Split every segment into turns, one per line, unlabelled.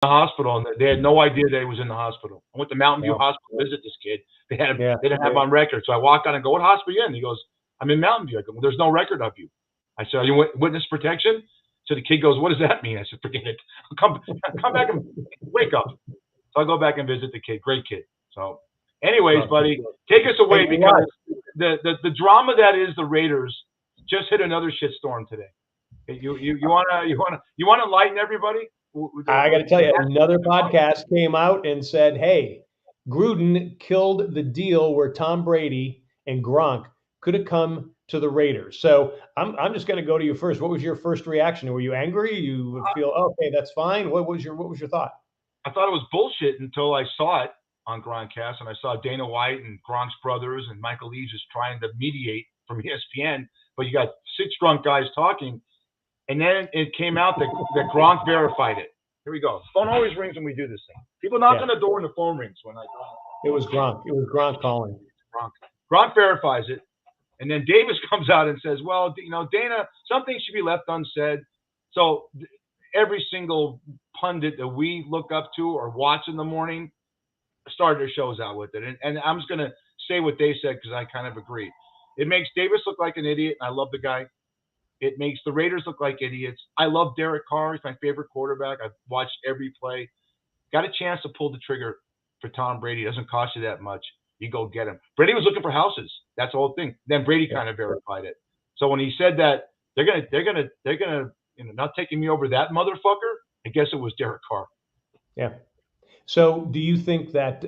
the hospital, and they had no idea that he was in the hospital. I went to Mountain View
Wow.
Hospital to visit this kid.
Yeah.
They didn't have on record, so I walked out and go, "What hospital are you in?" He goes, "I'm in Mountain View." I go, "Well, there's no record of you." I said, "Are you witness protection?" So the kid goes, "What does that mean?" I said, "Forget it. Come back and wake up." So I go back and visit the kid. Great kid. So, anyways,
Well,
buddy, take us
hey,
away
a lot.
because the drama that is the Raiders just hit another shitstorm today. You wanna enlighten everybody?
I got to tell you, another podcast came out and said, "Hey, Gruden killed the deal where Tom Brady and Gronk could have come to the Raiders." So I'm just going to go to you first. What was your first reaction? Were you angry? You feel okay? That's fine. What was your thought?
I thought it was bullshit until I saw it on Gronkcast and I saw Dana White and Gronk's brothers and Michael Lee just trying to mediate from ESPN. But you got six drunk guys talking, and then it came out that Gronk verified it. Here we go. The phone always rings when we do this thing. People knock
Yeah,
on the door and the phone rings when I
it was Gronk. It was Gronk calling.
Gronk. Gronk verifies it, and then Davis comes out and says, "Well, Dana, some things should be left unsaid." So every single pundit that we look up to or watch in the morning started their shows out with it. And I'm just going to say what they said because I kind of agree. It makes Davis look like an idiot, and I love the guy. It makes the Raiders look like idiots. I love Derek Carr. He's my favorite quarterback. I've watched every play. Got a chance to pull the trigger for Tom Brady. It doesn't cost you that much. You go get him. Brady was looking for houses. That's the whole thing. Then Brady
Yeah.
kind of verified it. So when he said that they're gonna not taking me over that motherfucker, I guess it was Derek Carr.
Yeah. So do you think that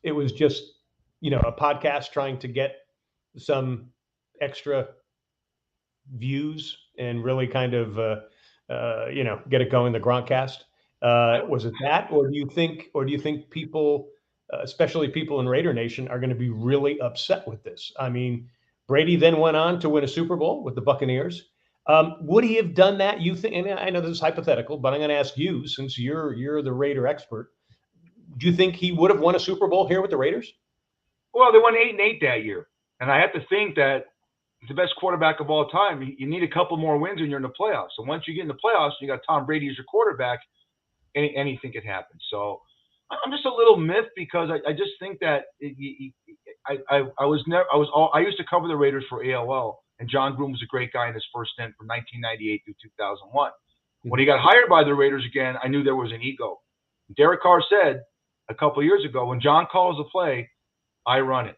it was just a podcast trying to get some extra views and really kind of get it going, the Gronkcast? Was it that, or do you think people, especially people in Raider Nation, are going to be really upset with this? I mean, Brady then went on to win a Super Bowl with the Buccaneers. Would he have done that? You think? And I know this is hypothetical, but I'm going to ask you, since you're the Raider expert. Do you think he would have won a Super Bowl here with the Raiders?
Well, they won 8-8 that year, and I have to think that the best quarterback of all time. You need a couple more wins when you're in the playoffs. So once you get in the playoffs, you got Tom Brady as your quarterback. Anything could happen. So I'm just a little miffed because I just think that I used to cover the Raiders for AOL, and John Groom was a great guy in his first stint from 1998 through 2001. When he got hired by the Raiders again, I knew there was an ego. Derek Carr said a couple of years ago, when John calls a play, I run it.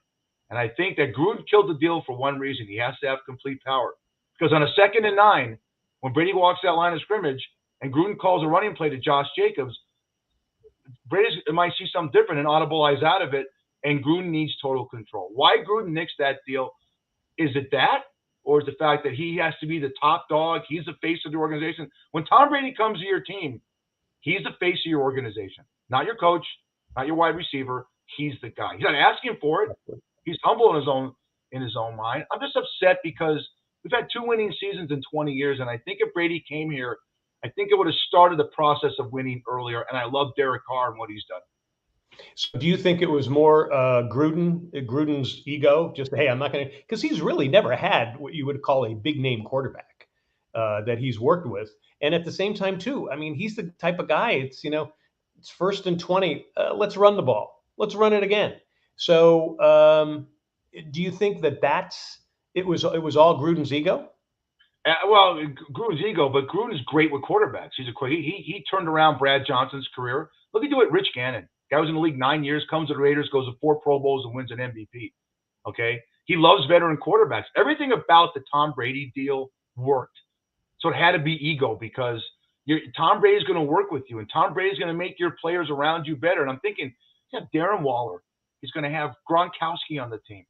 And I think that Gruden killed the deal for one reason. He has to have complete power. Because on a 2nd and 9, when Brady walks that line of scrimmage and Gruden calls a running play to Josh Jacobs, Brady might see something different and audibilize out of it, and Gruden needs total control. Why Gruden nixed that deal? Is it that? Or is the fact that he has to be the top dog? He's the face of the organization. When Tom Brady comes to your team, he's the face of your organization, not your coach, not your wide receiver. He's the guy. He's not asking for it. He's humble in his own mind. I'm just upset because we've had 2 winning seasons in 20 years, and I think if Brady came here, I think it would have started the process of winning earlier. And I love Derek Carr and what he's done.
So do you think it was more Gruden's ego? Just, hey, I'm not going to, because he's really never had what you would call a big name quarterback that he's worked with, and at the same time too, I mean, he's the type of guy. It's 1st and 20. Let's run the ball. Let's run it again. So do you think that's it was all Gruden's ego?
Well, Gruden's ego, but Gruden's great with quarterbacks. He turned around Brad Johnson's career. Look at what Rich Gannon. Guy was in the league 9 years, comes to the Raiders, goes to 4 Pro Bowls, and wins an MVP. Okay, he loves veteran quarterbacks. Everything about the Tom Brady deal worked. So it had to be ego because Tom Brady's going to work with you, and Tom Brady's going to make your players around you better. And I'm thinking, yeah, Darren Waller. He's going to have Gronkowski on the team.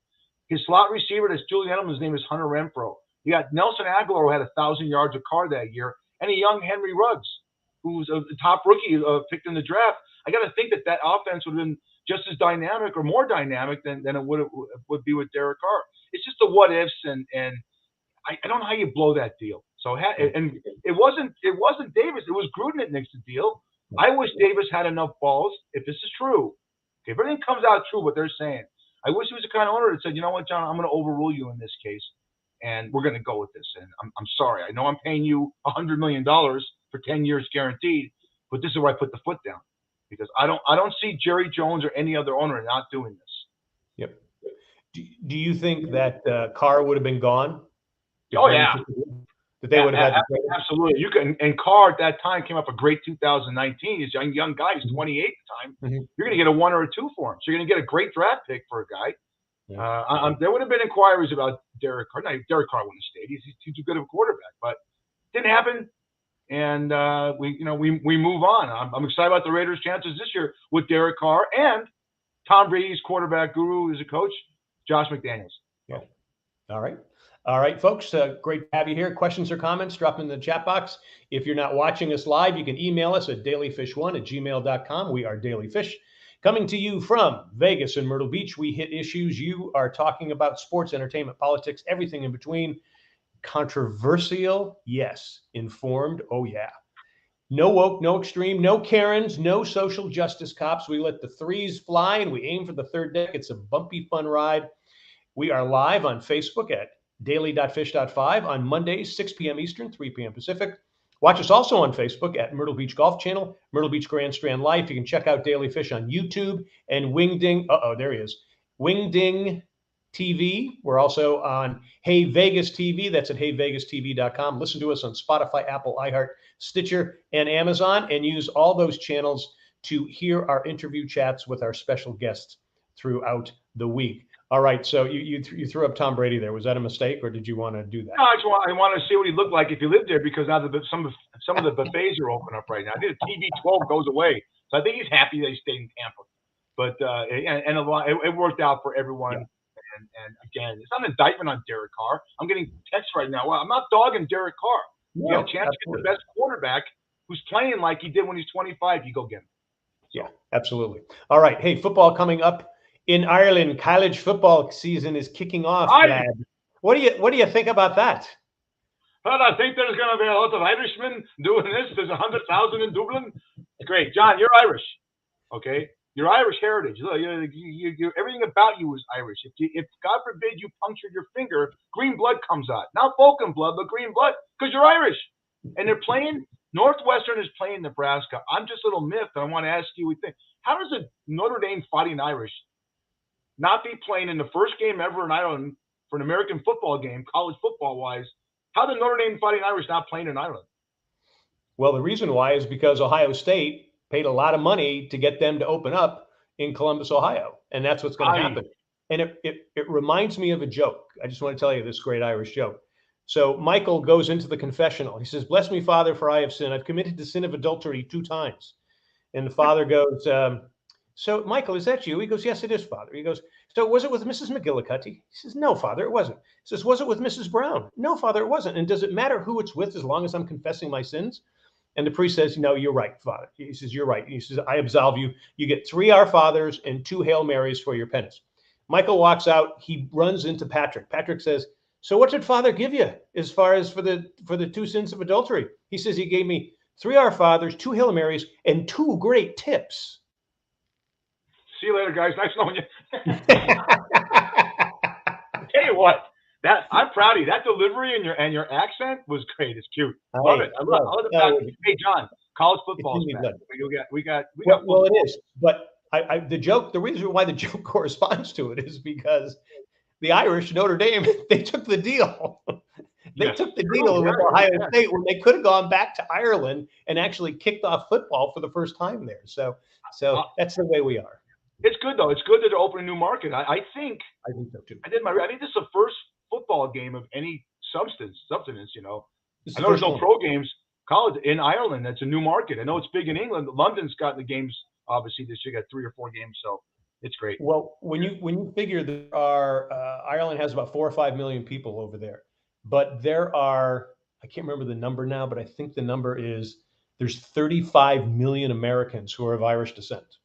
His slot receiver, that's Julian Edelman's name is Hunter Renfro. You got Nelson Aguilar, who had 1,000 yards of Carr that year, and a young Henry Ruggs, who was a top rookie picked in the draft. I got to think that offense would have been just as dynamic or more dynamic than it would be with Derek Carr. It's just the what ifs, and I don't know how you blow that deal. So and it wasn't Davis. It was Gruden that nixed the deal. I wish Davis had enough balls. If this is true, okay, if everything comes out true, what they're saying, I wish he was the kind of owner that said, you know what, John, I'm going to overrule you in this case, and we're going to go with this. And I'm sorry. I know I'm paying you $100 million for 10 years guaranteed, but this is where I put the foot down because I don't see Jerry Jones or any other owner not doing this.
Yep. Do you think that Carr would have been gone?
Oh yeah,
that they would have had to trade him?
Absolutely. You can, and Carr at that time came up a great 2019. He's a young guy. He's 28 at the time. You're going to get a 1 or a 2 for him. So you're going to get a great draft pick for a guy. Yeah. There would have been inquiries about Derek Carr. No, Derek Carr wouldn't have stayed. He's too good of a quarterback, but it didn't happen. And we move on. I'm excited about the Raiders' chances this year with Derek Carr and Tom Brady's quarterback guru as a coach, Josh McDaniels.
Yeah. All right, folks. Great to have you here. Questions or comments, drop in the chat box. If you're not watching us live, you can email us at dailyfish1@gmail.com. We are Daily Fish. Coming to you from Vegas and Myrtle Beach, we hit issues. You are talking about sports, entertainment, politics, everything in between. Controversial, yes. Informed, oh yeah. No woke, no extreme, no Karens, no social justice cops. We let the threes fly and we aim for the third deck. It's a bumpy, fun ride. We are live on Facebook at daily.fish.5 on Mondays, 6 p.m. Eastern, 3 p.m. Pacific. Watch us also on Facebook at Myrtle Beach Golf Channel, Myrtle Beach Grand Strand Life. You can check out Daily Fish on YouTube and Wingding. There he is. Wingding TV. We're also on Hey Vegas TV. That's at heyvegastv.com. Listen to us on Spotify, Apple, iHeart, Stitcher, and Amazon, and use all those channels to hear our interview chats with our special guests throughout the week. All right, so you threw up Tom Brady there. Was that a mistake, or did you want to do that?
No, I want to see what he looked like if he lived there, because now some of the buffets are open up right now. I think the TB12 goes away, so I think he's happy that he stayed in Tampa. But it worked out for everyone. Yeah. And again, it's not an indictment on Derek Carr. I'm getting texts right now. Well, I'm not dogging Derek Carr. No, you have a chance to get the best quarterback who's playing like he did when he's 25. You go get him.
So. Yeah, absolutely. All right, hey, football coming up. In Ireland, college football season is kicking off, lad. What do you think about that?
Well, I think there's going to be a lot of Irishmen doing this. There's 100,000 in Dublin. It's great. John, you're Irish, okay? Your Irish heritage. Look, you everything about you is Irish. If God forbid you punctured your finger, green blood comes out. Not Vulcan blood, but green blood, because you're Irish. And they're playing. Northwestern is playing Nebraska. I'm just a little miffed. I want to ask you, how does a Notre Dame Fighting Irish not be playing in the first game ever in Ireland for an American football game, college football-wise? How the Notre Dame Fighting Irish not playing in Ireland?
Well, the reason why is because Ohio State paid a lot of money to get them to open up in Columbus, Ohio, and that's what's going to happen. And it reminds me of a joke. I just want to tell you this great Irish joke. So Michael goes into the confessional. He says, "Bless me, Father, for I have sinned. I've committed the sin of adultery 2 times." And the father goes, "So, Michael, is that you?" He goes, "Yes, it is, Father." He goes, "So was it with Mrs. McGillicuddy?" He says, "No, Father, it wasn't." He says, "Was it with Mrs. Brown?" "No, Father, it wasn't." "And does it matter who it's with as long as I'm confessing my sins?" And the priest says, "No, you're right, Father." He says, "You're right." He says, "I absolve you. You get 3 Our Fathers and 2 Hail Marys for your penance." Michael walks out. He runs into Patrick. Patrick says, "So what did Father give you as far as for the 2 sins of adultery?" He says, "He gave me 3 Our Fathers, 2 Hail Marys, and 2 great tips."
See you later, guys. Nice knowing you. Tell you what, I'm proud of you. That delivery and your accent was great. It's cute. Love it. I love the fact. Hey, John, college football is back. We got.
Well, it is. But the reason why the joke corresponds to it is because the Irish, Notre Dame, they took the deal. They took the deal with Ohio State when they could have gone back to Ireland and actually kicked off football for the first time there. So that's the way we are.
It's good though. It's good that they're opening a new market. I think
so too.
I think this is the first football game of any substance. You know, I know there's no pro games college in Ireland. That's a new market. I know it's big in England. London's got the games obviously this year. Got 3 or 4 games, so it's great.
Well, when you figure there are Ireland has about 4 or 5 million people over there, but there are, I can't remember the number now, but I think the number is there's 35 million Americans who are of Irish descent.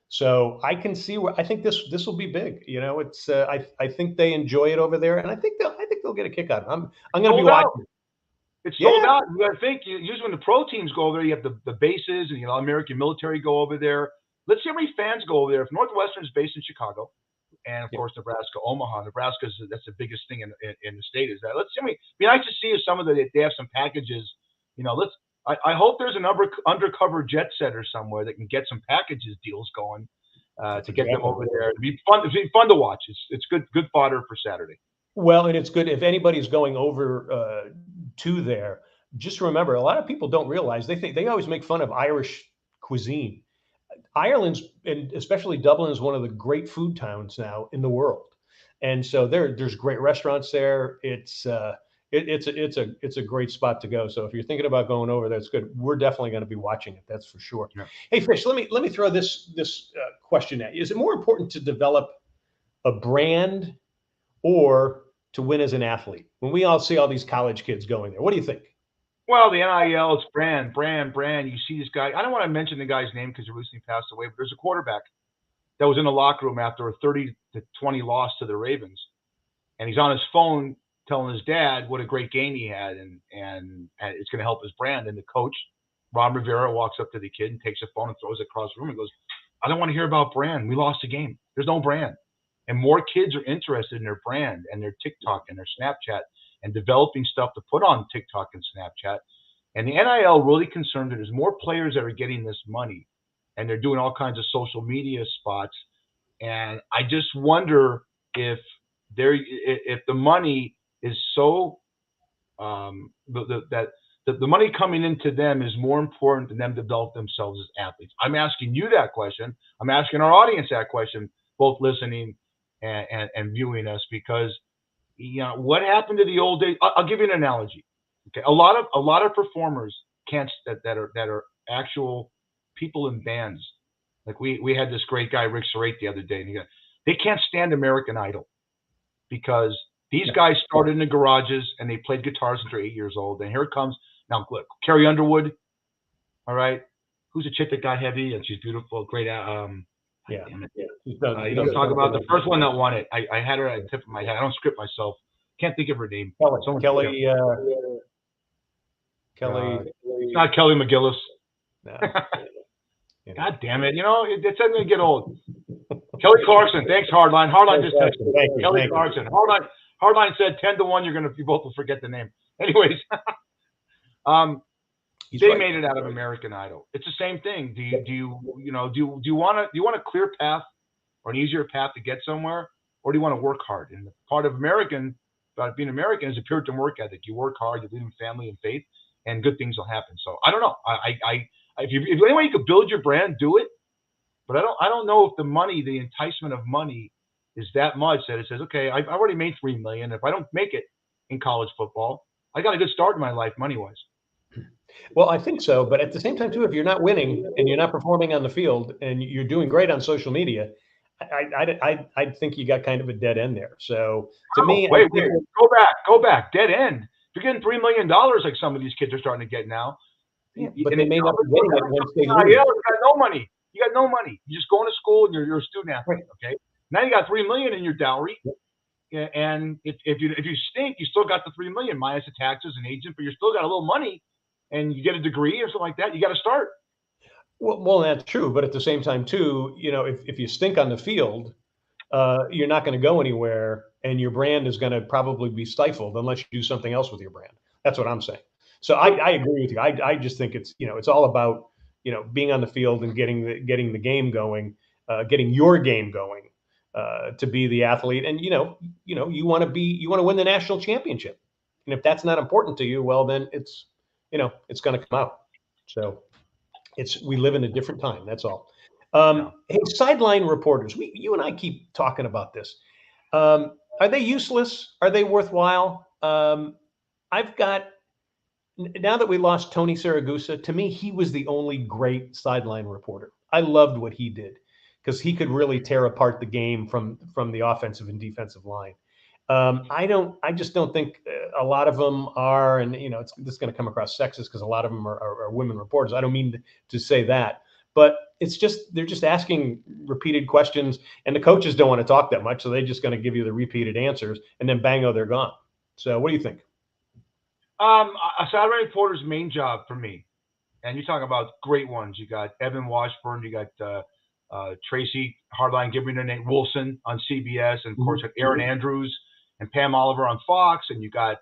So I can see where I think this will be big. You know, it's I think they enjoy it over there, and I think they'll get a kick out of it. I'm going to be watching.
It's sold out. You got to think. Usually when the pro teams go over there, you have the bases and American military go over there. Let's see how many fans go over there. If Northwestern is based in Chicago, and of course Nebraska, Omaha, that's the biggest thing in the state. Is that let's see how many. Be nice to see if some of they have some packages. I hope there's an undercover jet setter somewhere that can get some packages deals going
That's
to get them
exactly
over
right.
there. It'd be fun. It'd be fun to watch. It's good fodder for Saturday.
Well, and it's good if anybody's going over to there. Just remember, a lot of people don't realize they always make fun of Irish cuisine. Ireland's, and especially Dublin, is one of the great food towns now in the world, and so there's great restaurants there. It's a great spot to go. So if you're thinking about going over, that's good. We're definitely going to be watching it. That's for sure.
Yeah.
Hey, Fish, let me throw this question at you. Is it more important to develop a brand or to win as an athlete? When we all see all these college kids going there, what do you think?
Well, the NIL, it's brand. You see this guy. I don't want to mention the guy's name because he recently passed away, but there's a quarterback that was in the locker room after a 30-20 loss to the Ravens, and he's on his phone telling his dad what a great game he had, and it's going to help his brand. And the coach, Ron Rivera, walks up to the kid and takes the phone and throws it across the room and goes, "I don't want to hear about brand. We lost the game. There's no brand." And more kids are interested in their brand and their TikTok and their Snapchat and developing stuff to put on TikTok and Snapchat. And the NIL really concerned that there's more players that are getting this money and they're doing all kinds of social media spots. And I just wonder if the money is so that the money coming into them is more important than them develop themselves as athletes. I'm asking you that question. I'm asking our audience that question, both listening and viewing us, because what happened to the old days? I'll give you an analogy. Okay, a lot of performers can't that are actual people in bands. Like we had this great guy Rick Serrate the other day, and they can't stand American Idol because these guys started in the garages and they played guitars until 8 years old. And here it comes now. Look, Carrie Underwood. All right, who's a chick that got heavy and she's beautiful, great.
Yeah.
Damn it.
He's done-
You don't talk about the first one that won it. I had her at the tip of my head. I don't script myself. Can't think of her name.
Kelly.
It's not Kelly McGillis.
No.
God damn it. It's going to get old. Kelly Clarkson. Thanks, Hardline. Hardline just texted.
Thank you.
Kelly Clarkson. Hardline said 10 to 1, you both will forget the name. Anyways. They made it out of American Idol. It's the same thing. Do you want a clear path or an easier path to get somewhere, or do you want to work hard? And part of about being American is a Puritan work ethic. You work hard, you live in family and faith, and good things will happen. So I don't know. If any way you could build your brand, do it. But I don't know if the enticement of money is that much that it says, okay, I've already made $3 million. If I don't make it in college football, I got a good start in my life money wise.
Well, I think so, but at the same time too, if you're not winning and you're not performing on the field and you're doing great on social media, I think you got kind of a dead end there. So to me,
wait, go back, dead end. If you're getting $3 million like some of these kids are starting to get now,
but they may not be getting it once they lose.
You got no money. You got no money. You're just going to school and you're a student athlete. Right. Okay. Now you got $3 million in your dowry. Yeah, and if you stink, you still got the $3 million minus the taxes and agent, but you still got a little money. And you get a degree or something like that, you got to start.
Well, that's true. But at the same time, too, if you stink on the field, you're not going to go anywhere, and your brand is going to probably be stifled unless you do something else with your brand. That's what I'm saying. So I agree with you. I just think it's all about being on the field and getting the game going, getting your game going to be the athlete, and you want to win the national championship, and if that's not important to you, well, then it's going to come out. So we live in a different time. That's all. Hey, sideline reporters, you and I keep talking about this. Are they useless? Are they worthwhile? I've got, now that we lost Tony Saragusa, to me, he was the only great sideline reporter. I loved what he did because he could really tear apart the game from the offensive and defensive line. I just don't think a lot of them are, and this is going to come across sexist because a lot of them are women reporters. I don't mean to say that, but it's just they're just asking repeated questions, and the coaches don't want to talk that much, so they're just going to give you the repeated answers, and then bango, they're gone. So, what do you think?
A sideline reporter's main job for me, and you talk about great ones. You got Evan Washburn, you got Tracy Hardline, give me the name, Wilson on CBS, and of course Aaron Andrews. and Pam Oliver on Fox, and you got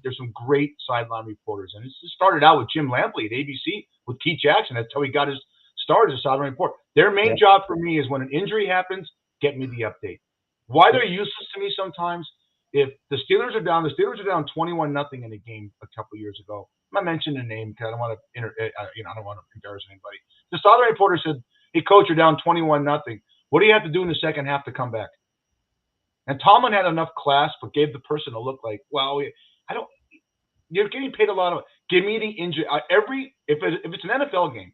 there's some great sideline reporters. And it started out with Jim Lampley at ABC with Keith Jackson. That's how he got his start as a sideline reporter. Their main job for me is when an injury happens, get me the update. Why they're useless to me sometimes. If the Steelers are down 21-0 in a game a couple years ago. I'm not mentioning a name because I don't want to, I don't want to embarrass anybody. The sideline reporter said, "Hey, coach, you're down 21-0. What do you have to do in the second half to come back?" And Tomlin had enough class, but gave the person a look like, "Well, I don't. You're getting paid a lot of. Give me the injury if it's an NFL game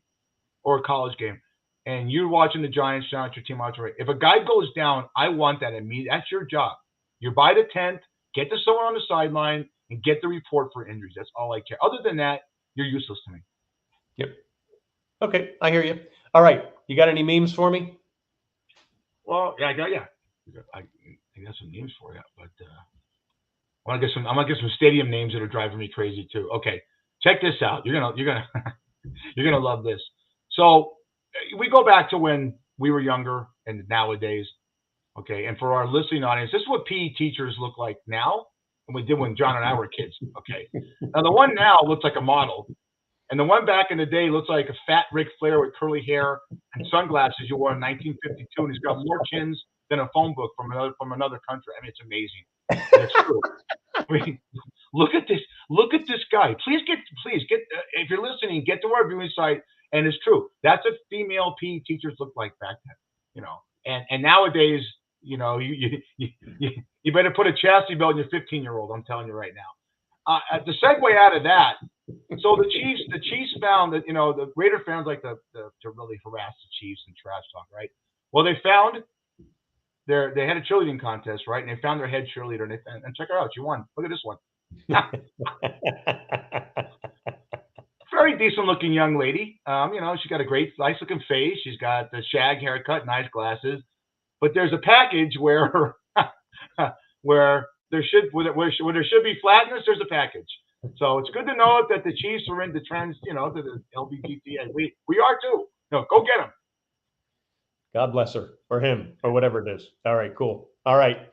or a college game, and you're watching the Giants challenge your team out. If a guy goes down, I want that immediately. That's your job. You're by the tent. Get to someone on the sideline and get the report for injuries. That's all I care. Other than that, you're useless to me."
Yep. Okay, I hear you. All right, you got any memes for me?
Well, yeah, I got some names for you, but I'm gonna get some stadium names that are driving me crazy too. Okay, check this out. You're gonna you're gonna love this. So we go back to when we were younger and nowadays. Okay, and for our listening audience, this is what PE teachers look like now, and we did when John and I were kids. Okay, now the one now looks like a model, and the one back in the day looks like a fat Ric Flair with curly hair and sunglasses you wore in 1952, and he's got more chins than a phone book from another country. I mean, it's amazing. And it's true. I mean, look at this. Look at this guy. Please get. If you're listening, get to our viewing site. And it's true. That's what female PE teachers looked like back then. You know. And nowadays, you know, you better put a chastity belt in your 15-year-old. I'm telling you right now. The segue out of that. So the Chiefs found that, you know, the Raider fans like to really harass the Chiefs and trash talk, right? Well, they found they had a cheerleading contest, right? And they found their head cheerleader, and check her out. She won. Look at this one. Very decent looking young lady. You know, she's got a great, nice looking face. She's got the shag haircut, nice glasses. But there's a package where where there should be flatness. There's a package. So it's good to know that the Chiefs are into trends, you know, to the LGBTQ. We are too. No, go get them.
God bless her, or him, or whatever it is. All right, cool. All right.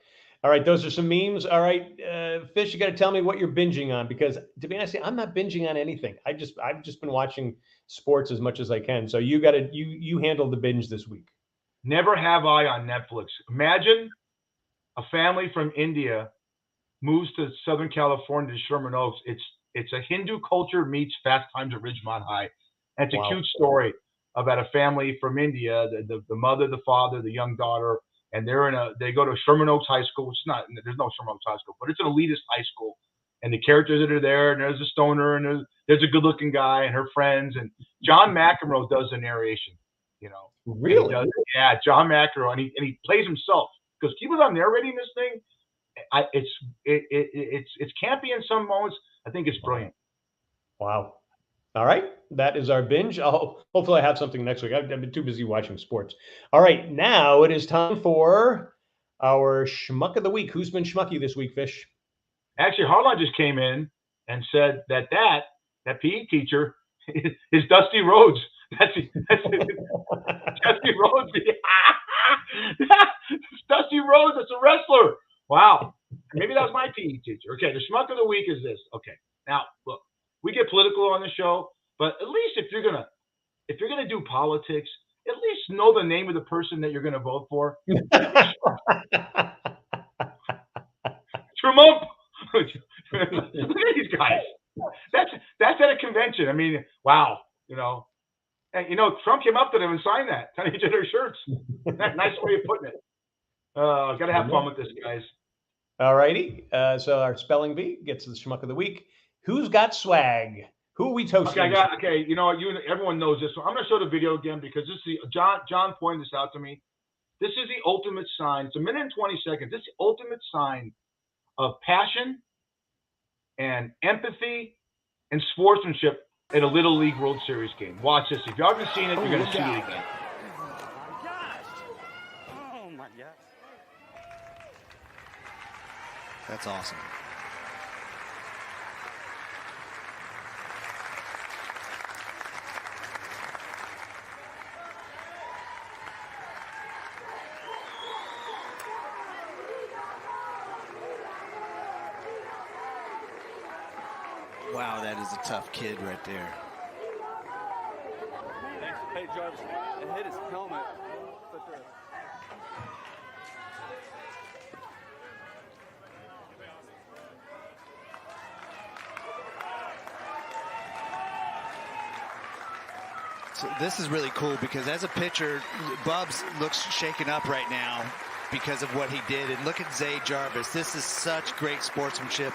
Those are some memes. All right, Fish, you got to tell me what you're binging on, because to be honest, I'm not binging on anything. I've just been watching sports as much as I can. So you handle the binge this week.
Never Have I on Netflix. Imagine a family from India moves to Southern California to Sherman Oaks. It's a Hindu culture meets Fast Times at Ridgemont High. And it's a cute story about a family from India, the mother, the father, the young daughter, and they go to Sherman Oaks High School, which there's no Sherman Oaks High School, but it's an elitist high school. And the characters that are there, and there's a stoner, and there's a good-looking guy and her friends, and John McEnroe does the narration. You know,
really?
Yeah, John McEnroe, and he plays himself, because he was on narrating this thing. It's campy in some moments. I think it's brilliant.
Wow. All right, that is our binge. Hopefully I have something next week. I've been too busy watching sports. All right, now it is time for our Schmuck of the Week. Who's been schmucky this week, Fish?
Actually, Harlan just came in and said that PE teacher is Dusty Rhodes. That's Dusty Rhodes. Dusty Rhodes. That's a wrestler. Wow. Maybe that was my PE teacher. Okay, the Schmuck of the Week is this. Okay, now look. We get political on the show, but at least if you're gonna do politics, at least know the name of the person that you're gonna vote for. Trump. Look at these guys. That's at a convention. I mean, wow. You know, and Trump came up to them and signed that. Kind of did their shirts. Nice way of putting it. Gotta have fun with this, guys.
All righty. So our spelling bee gets the Schmuck of the Week. Who's got swag? Who are we toasting?
Okay. You know, everyone knows this. So I'm going to show the video again, because this is John pointed this out to me. This is the ultimate sign. It's a minute and 20 seconds. This is the ultimate sign of passion and empathy and sportsmanship at a Little League World Series game. Watch this. If you haven't seen it, you're going to see it again.
Oh my gosh. That's awesome. Wow, that is a tough kid right there.
Hey, Jarvis, it hit his helmet.
So this is really cool because as a pitcher, Bubs looks shaken up right now because of what he did. And look at Zay Jarvis. This is such great sportsmanship.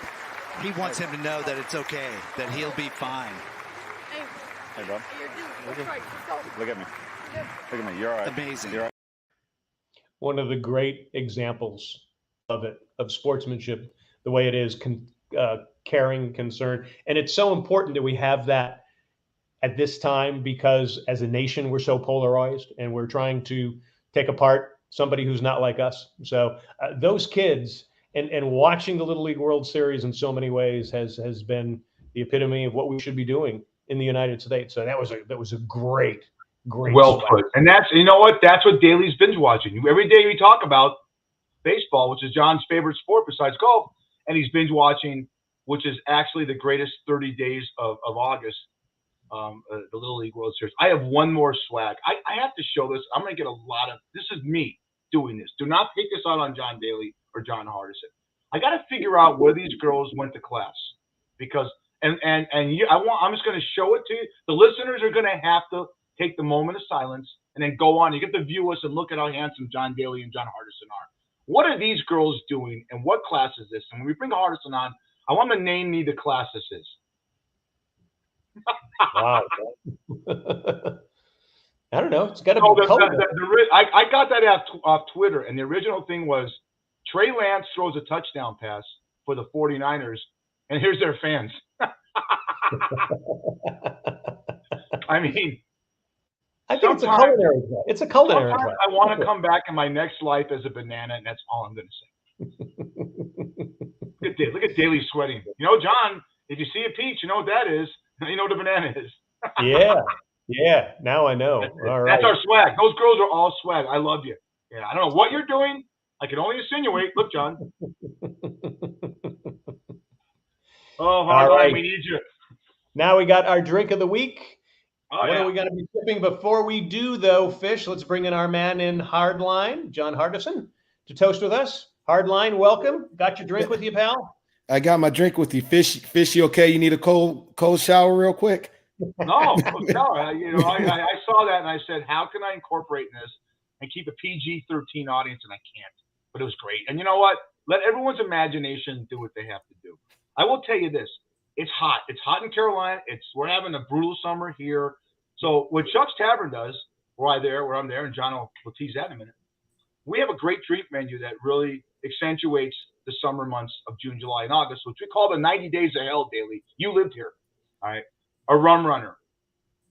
He wants him to know that it's okay, that he'll be fine.
Hey, bro. Look at me. Look at me. You're all right.
Amazing.
You're all right.
One of the great examples of it, of sportsmanship, the way it is, caring, concern. And it's so important that we have that at this time, because as a nation, we're so polarized and we're trying to take apart somebody who's not like us. So those kids and watching the Little League World Series in so many ways has been the epitome of what we should be doing in the United States. So that was a great
well put. And that's, you know what, that's what Daly's binge watching. Every day we talk about baseball, which is John's favorite sport besides golf, and he's binge watching, which is actually the greatest 30 days of August. The Little League World Series. I have one more swag. I have to show this. I'm going to get a lot of, this is me doing this. Do not take this out on John Daly or John Hardison. I got to figure out where these girls went to class, because, I'm just going to show it to you. The listeners are going to have to take the moment of silence and then go on. You get to view us and look at how handsome John Daly and John Hardison are. What are these girls doing and what class is this? And when we bring Hardison on, I want him to name me the class this is.
Wow. I don't know. It's got to be.
I got that off Twitter, and the original thing was Trey Lance throws a touchdown pass for the 49ers, and here's their fans. I mean,
I think it's a culinary play. It's a culinary play.
I want to come back in my next life as a banana, and that's all I'm going to say. Look at Daly sweating. You know, John, if you see a peach, you know what that is. You know what a banana is.
Yeah. Now I know. All right.
That's our swag. Those girls are all swag. I love you. Yeah, I don't know what you're doing. I can only insinuate. Look, John. Oh, hard right. We need you.
Now we got our drink of the week.
What
are we going to be sipping? Before we do, though, Fish, let's bring in our man in Hardline, John Hardison, to toast with us. Hardline, welcome. Got your drink with you, pal?
I got my drink with you. Fish, you okay? You need a cold shower real quick?
No. You know, I saw that and I said, how can I incorporate this and keep a PG-13 audience? And I can't. But it was great. And you know what? Let everyone's imagination do what they have to do. I will tell you this. It's hot. It's hot in Carolina. We're having a brutal summer here. So what Chuck's Tavern does, where I'm there, and John will tease that in a minute, we have a great drink menu that really accentuates the summer months of June, July, and August, which we call the 90 Days of Hell, Daily. You lived here, all right? A rum runner.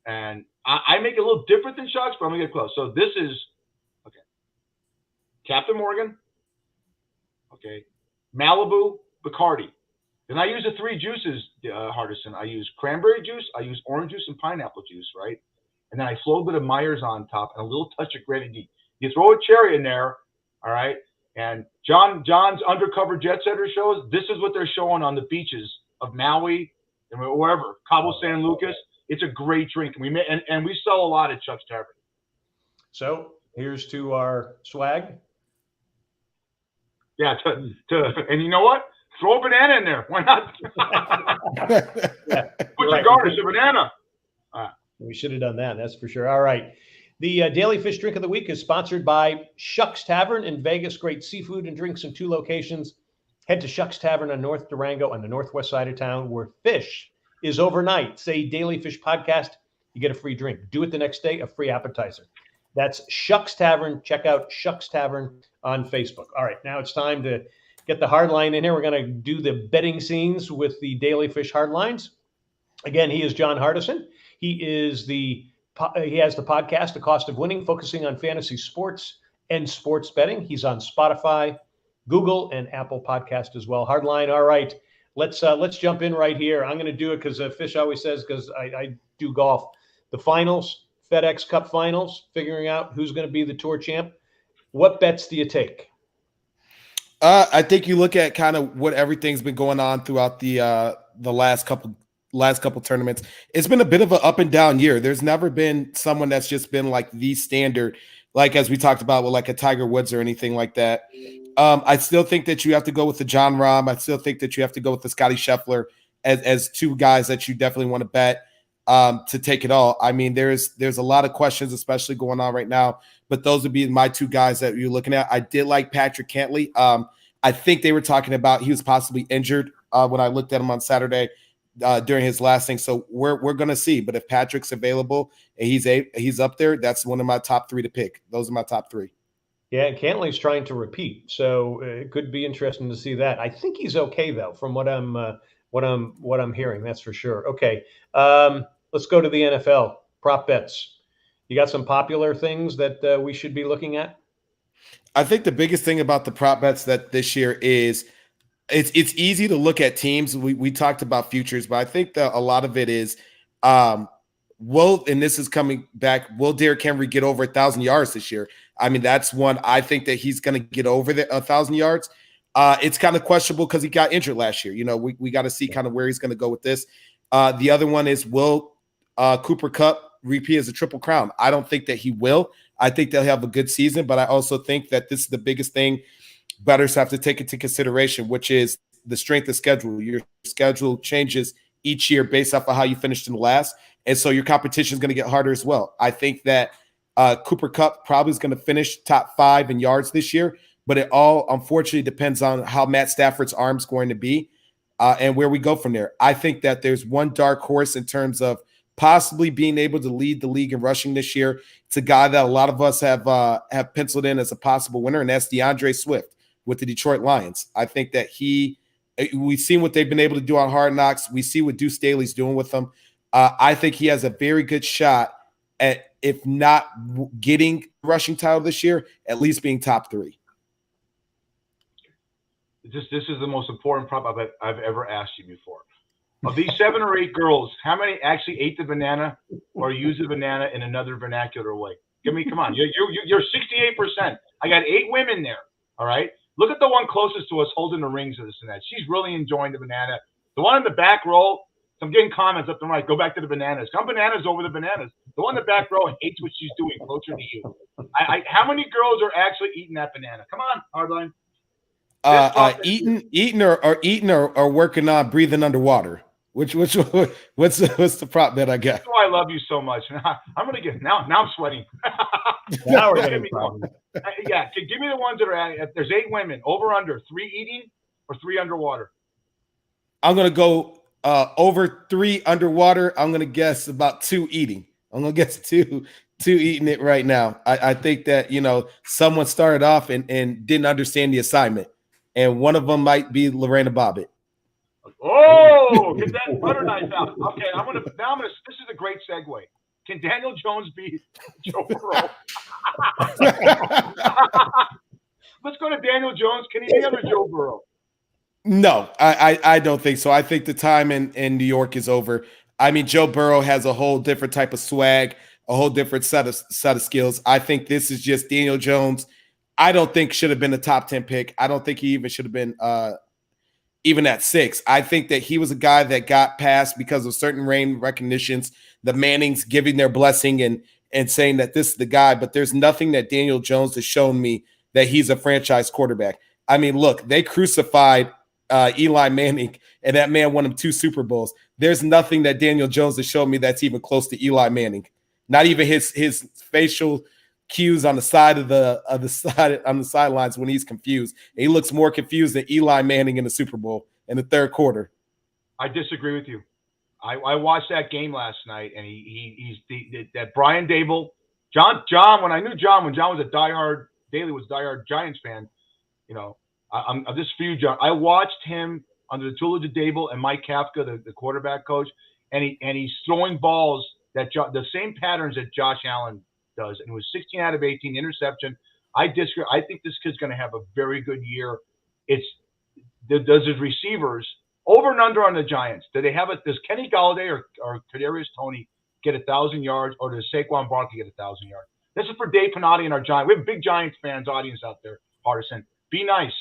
And I make it a little different than Chuck's, but I'm going to get close. So this is, okay, Captain Morgan, okay, Malibu, Bacardi. Then I use the three juices, Hardison. I use cranberry juice, I use orange juice, and pineapple juice, right? And then I throw a bit of Myers on top and a little touch of grenadine. You throw a cherry in there, all right? And John's undercover jet setter shows, this is what they're showing on the beaches of Maui and wherever, Cabo San Lucas. It's a great drink. And we sell a lot at Chuck's Tavern.
So here's to our swag.
Yeah, and you know what? Throw a banana in there. Why not? Put your garnish a banana.
We should have done that. That's for sure. All right. The Daily Fish Drink of the Week is sponsored by Shuck's Tavern in Vegas. Great seafood and drinks in 2 locations. Head to Shuck's Tavern on North Durango on the northwest side of town, where fish is overnight. Say Daily Fish Podcast, you get a free drink. Do it the next day, a free appetizer. That's Shuck's Tavern. Check out Shuck's Tavern on Facebook. All right, now it's time to get the hardline in here. We're going to do the betting scenes with the Daily Fish Hardlines. Again, he is John Hardison. He has the podcast, The Cost of Winning, focusing on fantasy sports and sports betting. He's on Spotify, Google, and Apple Podcast as well. Hardline. All right, let's jump in right here. I'm going to do it because Fish always says, because I do golf. The finals, FedEx Cup finals, figuring out who's going to be the tour champ. What bets do you take?
I think you look at kind of what everything's been going on throughout the last couple last couple tournaments. It's been a bit of an up and down year. There's never been someone that's just been like the standard, like as we talked about with like a Tiger Woods or anything like that. I still think that you have to go with the John Rahm. I still think that you have to go with the Scotty Scheffler as two guys that you definitely want to bet to take it all. I mean, there's a lot of questions, especially going on right now, but those would be my two guys that you're looking at. I did like Patrick Cantley. I think they were talking about he was possibly injured when I looked at him on Saturday during his last thing. So we're going to see. But if Patrick's available and he's up there, that's one of my top three to pick. Those are my top three.
Yeah, Cantley's trying to repeat, so it could be interesting to see that. I think he's okay though, from what I'm hearing. That's for sure. Okay, let's go to the NFL prop bets. You got some popular things that we should be looking at?
I think the biggest thing about the prop bets that this year is it's easy to look at teams. We talked about futures, but I think that a lot of it is and this is coming back, will Derrick Henry get over 1,000 yards this year? I mean, that's one. I think that he's going to get over 1,000 yards. It's kind of questionable because he got injured last year. You know, we got to see kind of where he's going to go with this. The other one is, will Cooper Kupp repeat as a Triple Crown? I don't think that he will. I think they'll have a good season, but I also think that this is the biggest thing bettors have to take into consideration, which is the strength of schedule. Your schedule changes each year based off of how you finished in the last. And so your competition is going to get harder as well. I think that Cooper Kupp probably is going to finish top 5 in yards this year, but it all unfortunately depends on how Matt Stafford's arm is going to be and where we go from there. I think that there's one dark horse in terms of possibly being able to lead the league in rushing this year. It's a guy that a lot of us have penciled in as a possible winner, and that's DeAndre Swift with the Detroit Lions. I think that we've seen what they've been able to do on Hard Knocks. We see what Deuce Staley's doing with them. I think he has a very good shot at, if not getting rushing title this year, at least being top 3.
This is the most important prop I've ever asked you before. Of these 7 or 8 girls, how many actually ate the banana or used the banana in another vernacular way? Come on. You're 68%. I got 8 women there. All right. Look at the one closest to us holding the rings of this and that. She's really enjoying the banana. The one in the back row, I'm getting comments up and right. Go back to the bananas. Come bananas over the bananas. The one in the back row hates what she's doing closer to you. How many girls are actually eating that banana? Come on, Hardline.
Eating or working on breathing underwater. What's the prop bet I got?
Oh, I love you so much. I'm gonna get now. I'm sweating.
Now we're getting problems.
Yeah, give me the ones that are. If there's 8 women, over under 3 eating or 3 underwater.
I'm gonna go over 3 underwater. I'm gonna guess about 2 eating. I'm gonna guess two eating it right now. I think that someone started off and didn't understand the assignment, and one of them might be Lorena Bobbitt.
Oh, get that butter knife out. Okay, this is a great segue. Can Daniel Jones beat Joe Burrow? Let's go to Daniel Jones. Can he be under Joe Burrow?
No, I don't think so. I think the time in New York is over. I mean, Joe Burrow has a whole different type of swag, a whole different set of skills. I think this is just Daniel Jones. I don't think should have been a top 10 pick. I don't think he even should have been even at 6. I think that he was a guy that got passed because of certain name recognitions, the Mannings giving their blessing and saying that this is the guy, but there's nothing that Daniel Jones has shown me that he's a franchise quarterback. I mean, look, they crucified Eli Manning, and that man won him 2 Super Bowls. There's nothing that Daniel Jones has shown me that's even close to Eli Manning. Not even his facial cues on the side on the sidelines when he's confused. And he looks more confused than Eli Manning in the Super Bowl in the third quarter.
I disagree with you. I watched that game last night, and that Brian Dable, John. When John was a diehard, Daly was a diehard Giants fan. I'm just for you, John. I watched him under the tutelage of Dable and Mike Kafka, the quarterback coach, and he's throwing balls the same patterns that Josh Allen does, and it was 16 out of 18 interception. I disagree. I think this kid's going to have a very good year. Does his receivers over and under on the Giants? Does Kenny Galladay or Kadarius Toney get 1,000 yards, or does Saquon Barkley get 1,000 yards? This is for Dave Pinotti and our Giants. We have a big Giants fans audience out there, partisan. Be nice.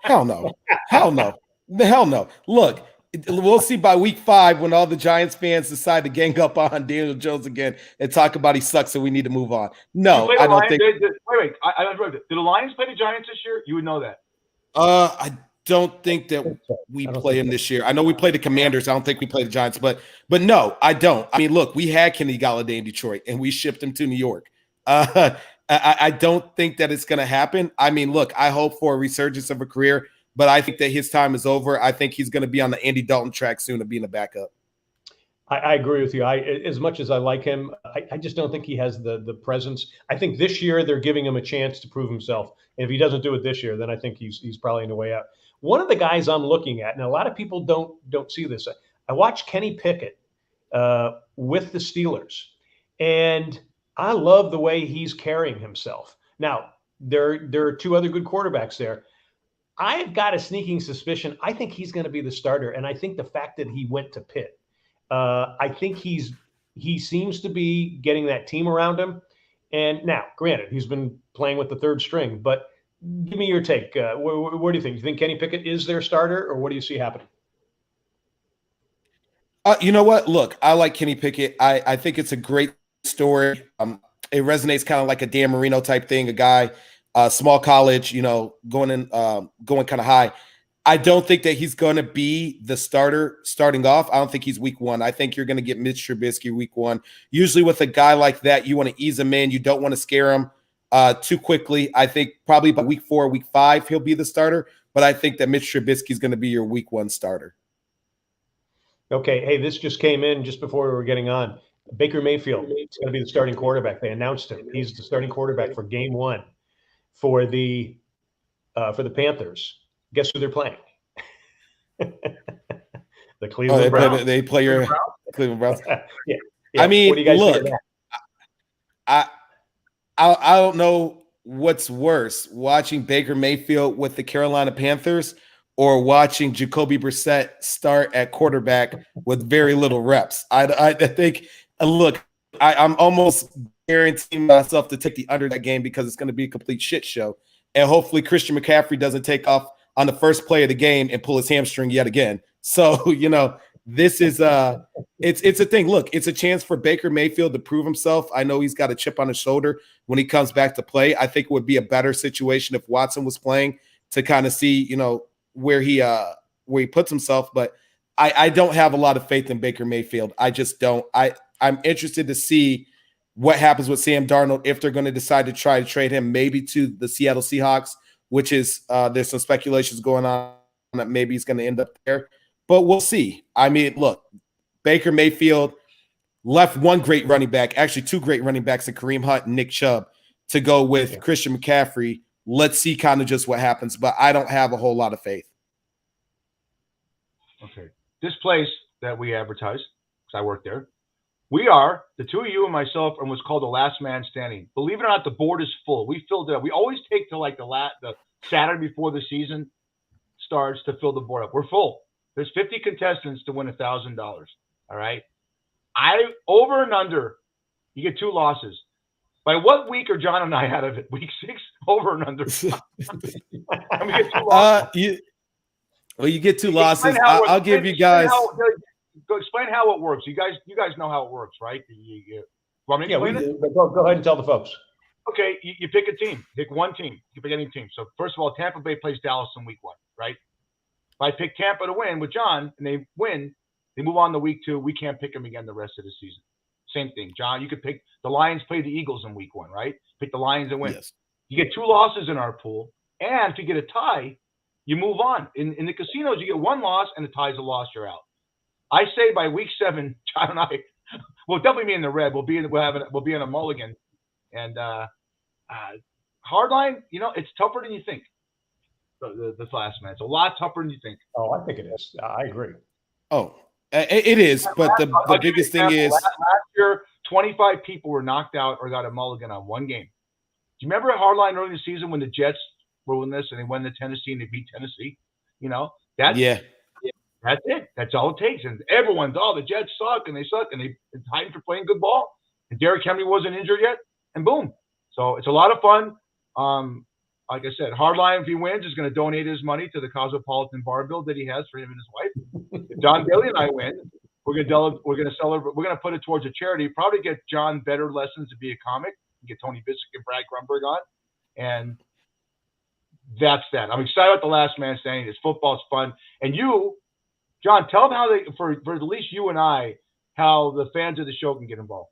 Hell no. Hell no. Hell no. Look, We'll see by week 5 when all the Giants fans decide to gang up on Daniel Jones again and talk about he sucks and we need to move on. No, I don't think.
Wait. I interrupted. Did the Lions play the Giants this year? You would know that.
I don't think that we
I don't
play
think
him
so.
this year. I know we play the Commanders. I don't think we play the Giants, but no, I don't. I mean, look, we had Kenny Galladay in Detroit and we shipped him to New York. I don't think that it's going to happen. I mean, look, I hope for a resurgence of a career, but I think that his time is over. I think he's going to be on the Andy Dalton track soon of being a backup.
I agree with you. As much as I like him, I just don't think he has the presence. I think this year they're giving him a chance to prove himself. And if he doesn't do it this year, then I think he's probably in the way out. One of the guys I'm looking at, and a lot of people don't see this. I watched Kenny Pickett with the Steelers, and I love the way he's carrying himself. Now, there are 2 other good quarterbacks there. I've got a sneaking suspicion. I think he's going to be the starter, and I think the fact that he went to Pitt, I think he seems to be getting that team around him. And now, granted, he's been playing with the 3rd string, but give me your take. What do you think? Do you think Kenny Pickett is their starter, or what do you see happening?
You know what? Look, I like Kenny Pickett. I think it's a great story. It resonates kind of like a Dan Marino type thing, a guy, small college, going kind of high. I don't think that he's going to be the starter starting off. I don't think he's week 1. I think you're going to get Mitch Trubisky week 1. Usually with a guy like that, you want to ease him in. You don't want to scare him too quickly. I think probably by week 4, week 5, he'll be the starter. But I think that Mitch Trubisky is going to be your week 1 starter.
Okay. Hey, this just came in just before we were getting on. Baker Mayfield is going to be the starting quarterback. They announced him. He's the starting quarterback for game 1 for the Panthers. Guess who they're playing? The Cleveland Browns.
They play your Cleveland Browns.
Yeah.
I mean,
what do you guys
look,
think of that?
I don't know what's worse, watching Baker Mayfield with the Carolina Panthers or watching Jacoby Brissett start at quarterback with very little reps. I think, look, I'm almost guaranteeing myself to take the under that game because it's going to be a complete shit show. And hopefully Christian McCaffrey doesn't take off on the first play of the game and pull his hamstring yet again. So, this is it's a thing. Look, it's a chance for Baker Mayfield to prove himself. I know he's got a chip on his shoulder when he comes back to play. I think it would be a better situation if Watson was playing to kind of see, where he puts himself. But I don't have a lot of faith in Baker Mayfield. I just don't. I'm interested to see what happens with Sam Darnold if they're going to decide to try to trade him maybe to the Seattle Seahawks, which is there's some speculations going on that maybe he's going to end up there. But we'll see. I mean, look, Baker Mayfield left 1 great running back, actually 2 great running backs in Kareem Hunt and Nick Chubb to go with Christian McCaffrey. Let's see kind of just what happens, but I don't have a whole lot of faith.
Okay. This place that we advertise, because I work there, we are, the 2 of you and myself, and what's called the last man standing. Believe it or not, the board is full. We filled it up. We always take to like the Saturday before the season starts to fill the board up. We're full. There's 50 contestants to win $1,000. All right. Over and under, you get 2 losses. By what week are John and I out of it? Week 6, over and under. And we get 2 losses.
You get 2 losses. I'll give you guys.
Go explain how it works. You guys know how it works, right? Want me to explain it?
Go ahead and tell the folks.
Okay, you pick a team. Pick one team. You pick any team. So first of all, Tampa Bay plays Dallas in week 1, right? If I pick Tampa to win with John and they win, they move on to week 2. We can't pick them again the rest of the season. Same thing. John, you could pick the Lions play the Eagles in week 1, right? Pick the Lions and win. Yes. You get 2 losses in our pool. And if you get a tie, you move on. In the casinos, you get 1 loss and the tie's a loss, you're out. I say by week 7, John and I will definitely be in the red. We'll be in a mulligan. And hardline, it's tougher than you think. The last man, it's a lot tougher than you think.
Oh, I think it is. I agree.
Oh, it is. But the biggest thing is
last year, 25 people were knocked out or got a mulligan on 1 game. Do you remember at hardline early in the season when the Jets were winning this and they went to Tennessee and they beat Tennessee? That's it. That's all it takes. And everyone's, the Jets suck and they it's time for playing good ball. And Derrick Henry wasn't injured yet, and boom. So it's a lot of fun. Like I said, Hardline, if he wins, is going to donate his money to the Cosmopolitan Bar Bill that he has for him and his wife. If John Daly and I win, we're gonna celebrate. We're gonna put it towards a charity. Probably get John better lessons to be a comic. Get Tony Bissett and Brad Grunberg on, and that's that. I'm excited about The Last Man Standing. It's football's fun, and you, John, tell them how for at least you and I, how the fans of the show can get involved.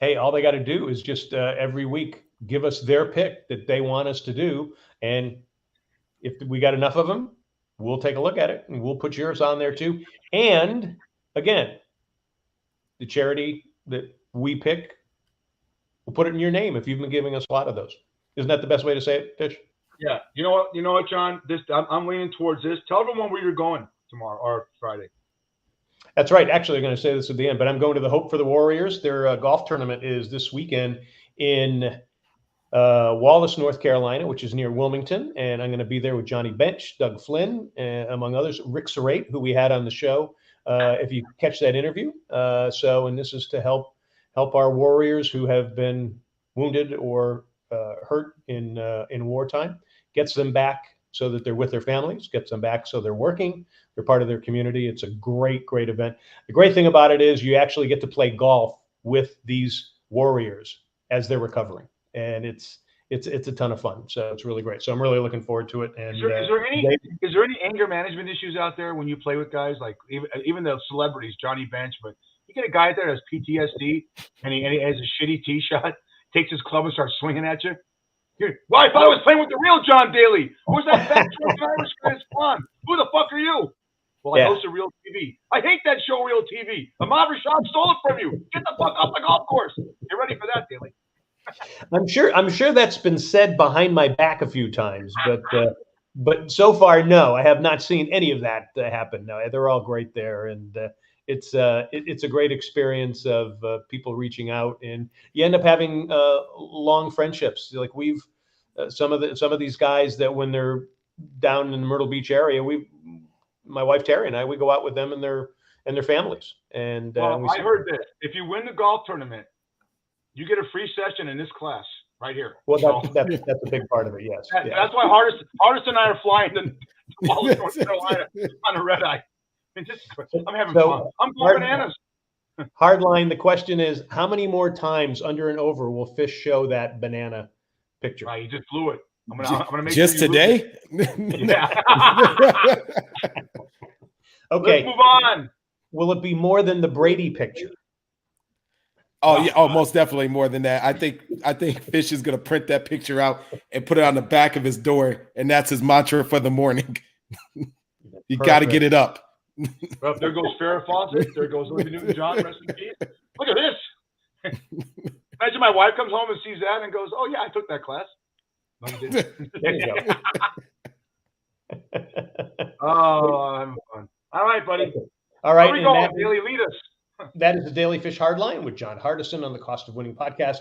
Hey, all they got to do is just every week give us their pick that they want us to do, and if we got enough of them, we'll take a look at it and we'll put yours on there too. And again, the charity that we pick, we'll put it in your name if you've been giving us a lot of those. Isn't that the best way to say it, Fish?
Yeah. You know what, John? I'm leaning towards this. Tell everyone where you're going tomorrow or Friday.
That's right. Actually, I'm going to say this at the end, but I'm going to the Hope for the Warriors. Their golf tournament is this weekend in Wallace, North Carolina, which is near Wilmington. And I'm going to be there with Johnny Bench, Doug Flynn, among others, Rick Serrate, who we had on the show, if you catch that interview. And this is to help our Warriors who have been wounded or hurt in wartime, gets them back so that they're with their families, gets them back so they're working, they're part of their community. It's a great, great event. The great thing about it is you actually get to play golf with these Warriors as they're recovering. And it's a ton of fun. So it's really great. So I'm really looking forward to it. And
is there any anger management issues out there when you play with guys like even the celebrities, Johnny Bench, but you get a guy out there that has PTSD and he has a shitty tee shot, takes his club and starts swinging at you? Well, I thought I was playing with the real John Daly. Who's that fat Irish guy's blonde? Who the fuck are you? Well, I host a Real TV. I hate that show, Real TV. Ahmad Rashad stole it from you. Get the fuck off the golf course. Get ready for that, Daly.
I'm sure that's been said behind my back a few times, but so far, no, I have not seen any of that happen. No, they're all great there, and it's a great experience of people reaching out, and you end up having long friendships. Like we've some of these guys that when they're down in the Myrtle Beach area, my wife Terry and I, we go out with them and their families. And
I heard this: if you win the golf tournament, you get a free session in this class right here.
Well, that's a big part of it. Yes,
that's why Hardest and I are flying to Wallace, North Carolina on a red eye. I'm having fun. I'm going bananas.
Hardline. The question is, how many more times under and over will Fish show that banana picture?
Right, you just blew it. I'm gonna make
just
sure
today.
Yeah.
Okay.
Let's move on.
Will it be more than the Brady picture?
Oh yeah, most definitely more than that. I think Fish is gonna print that picture out and put it on the back of his door, and that's his mantra for the morning. You got to get it up.
Well, there goes Farrah Fawcett. There goes Olivia Newton-John. Rest in peace. Look at this. Imagine my wife comes home and sees that and goes, "Oh yeah, I took that class." No, you didn't.
There you go.
Oh, I'm fun. All right, buddy.
All right.
Where we going, Daily? Lead us.
That is the Daily Fish Hardline with John Hardison on the Cost of Winning podcast.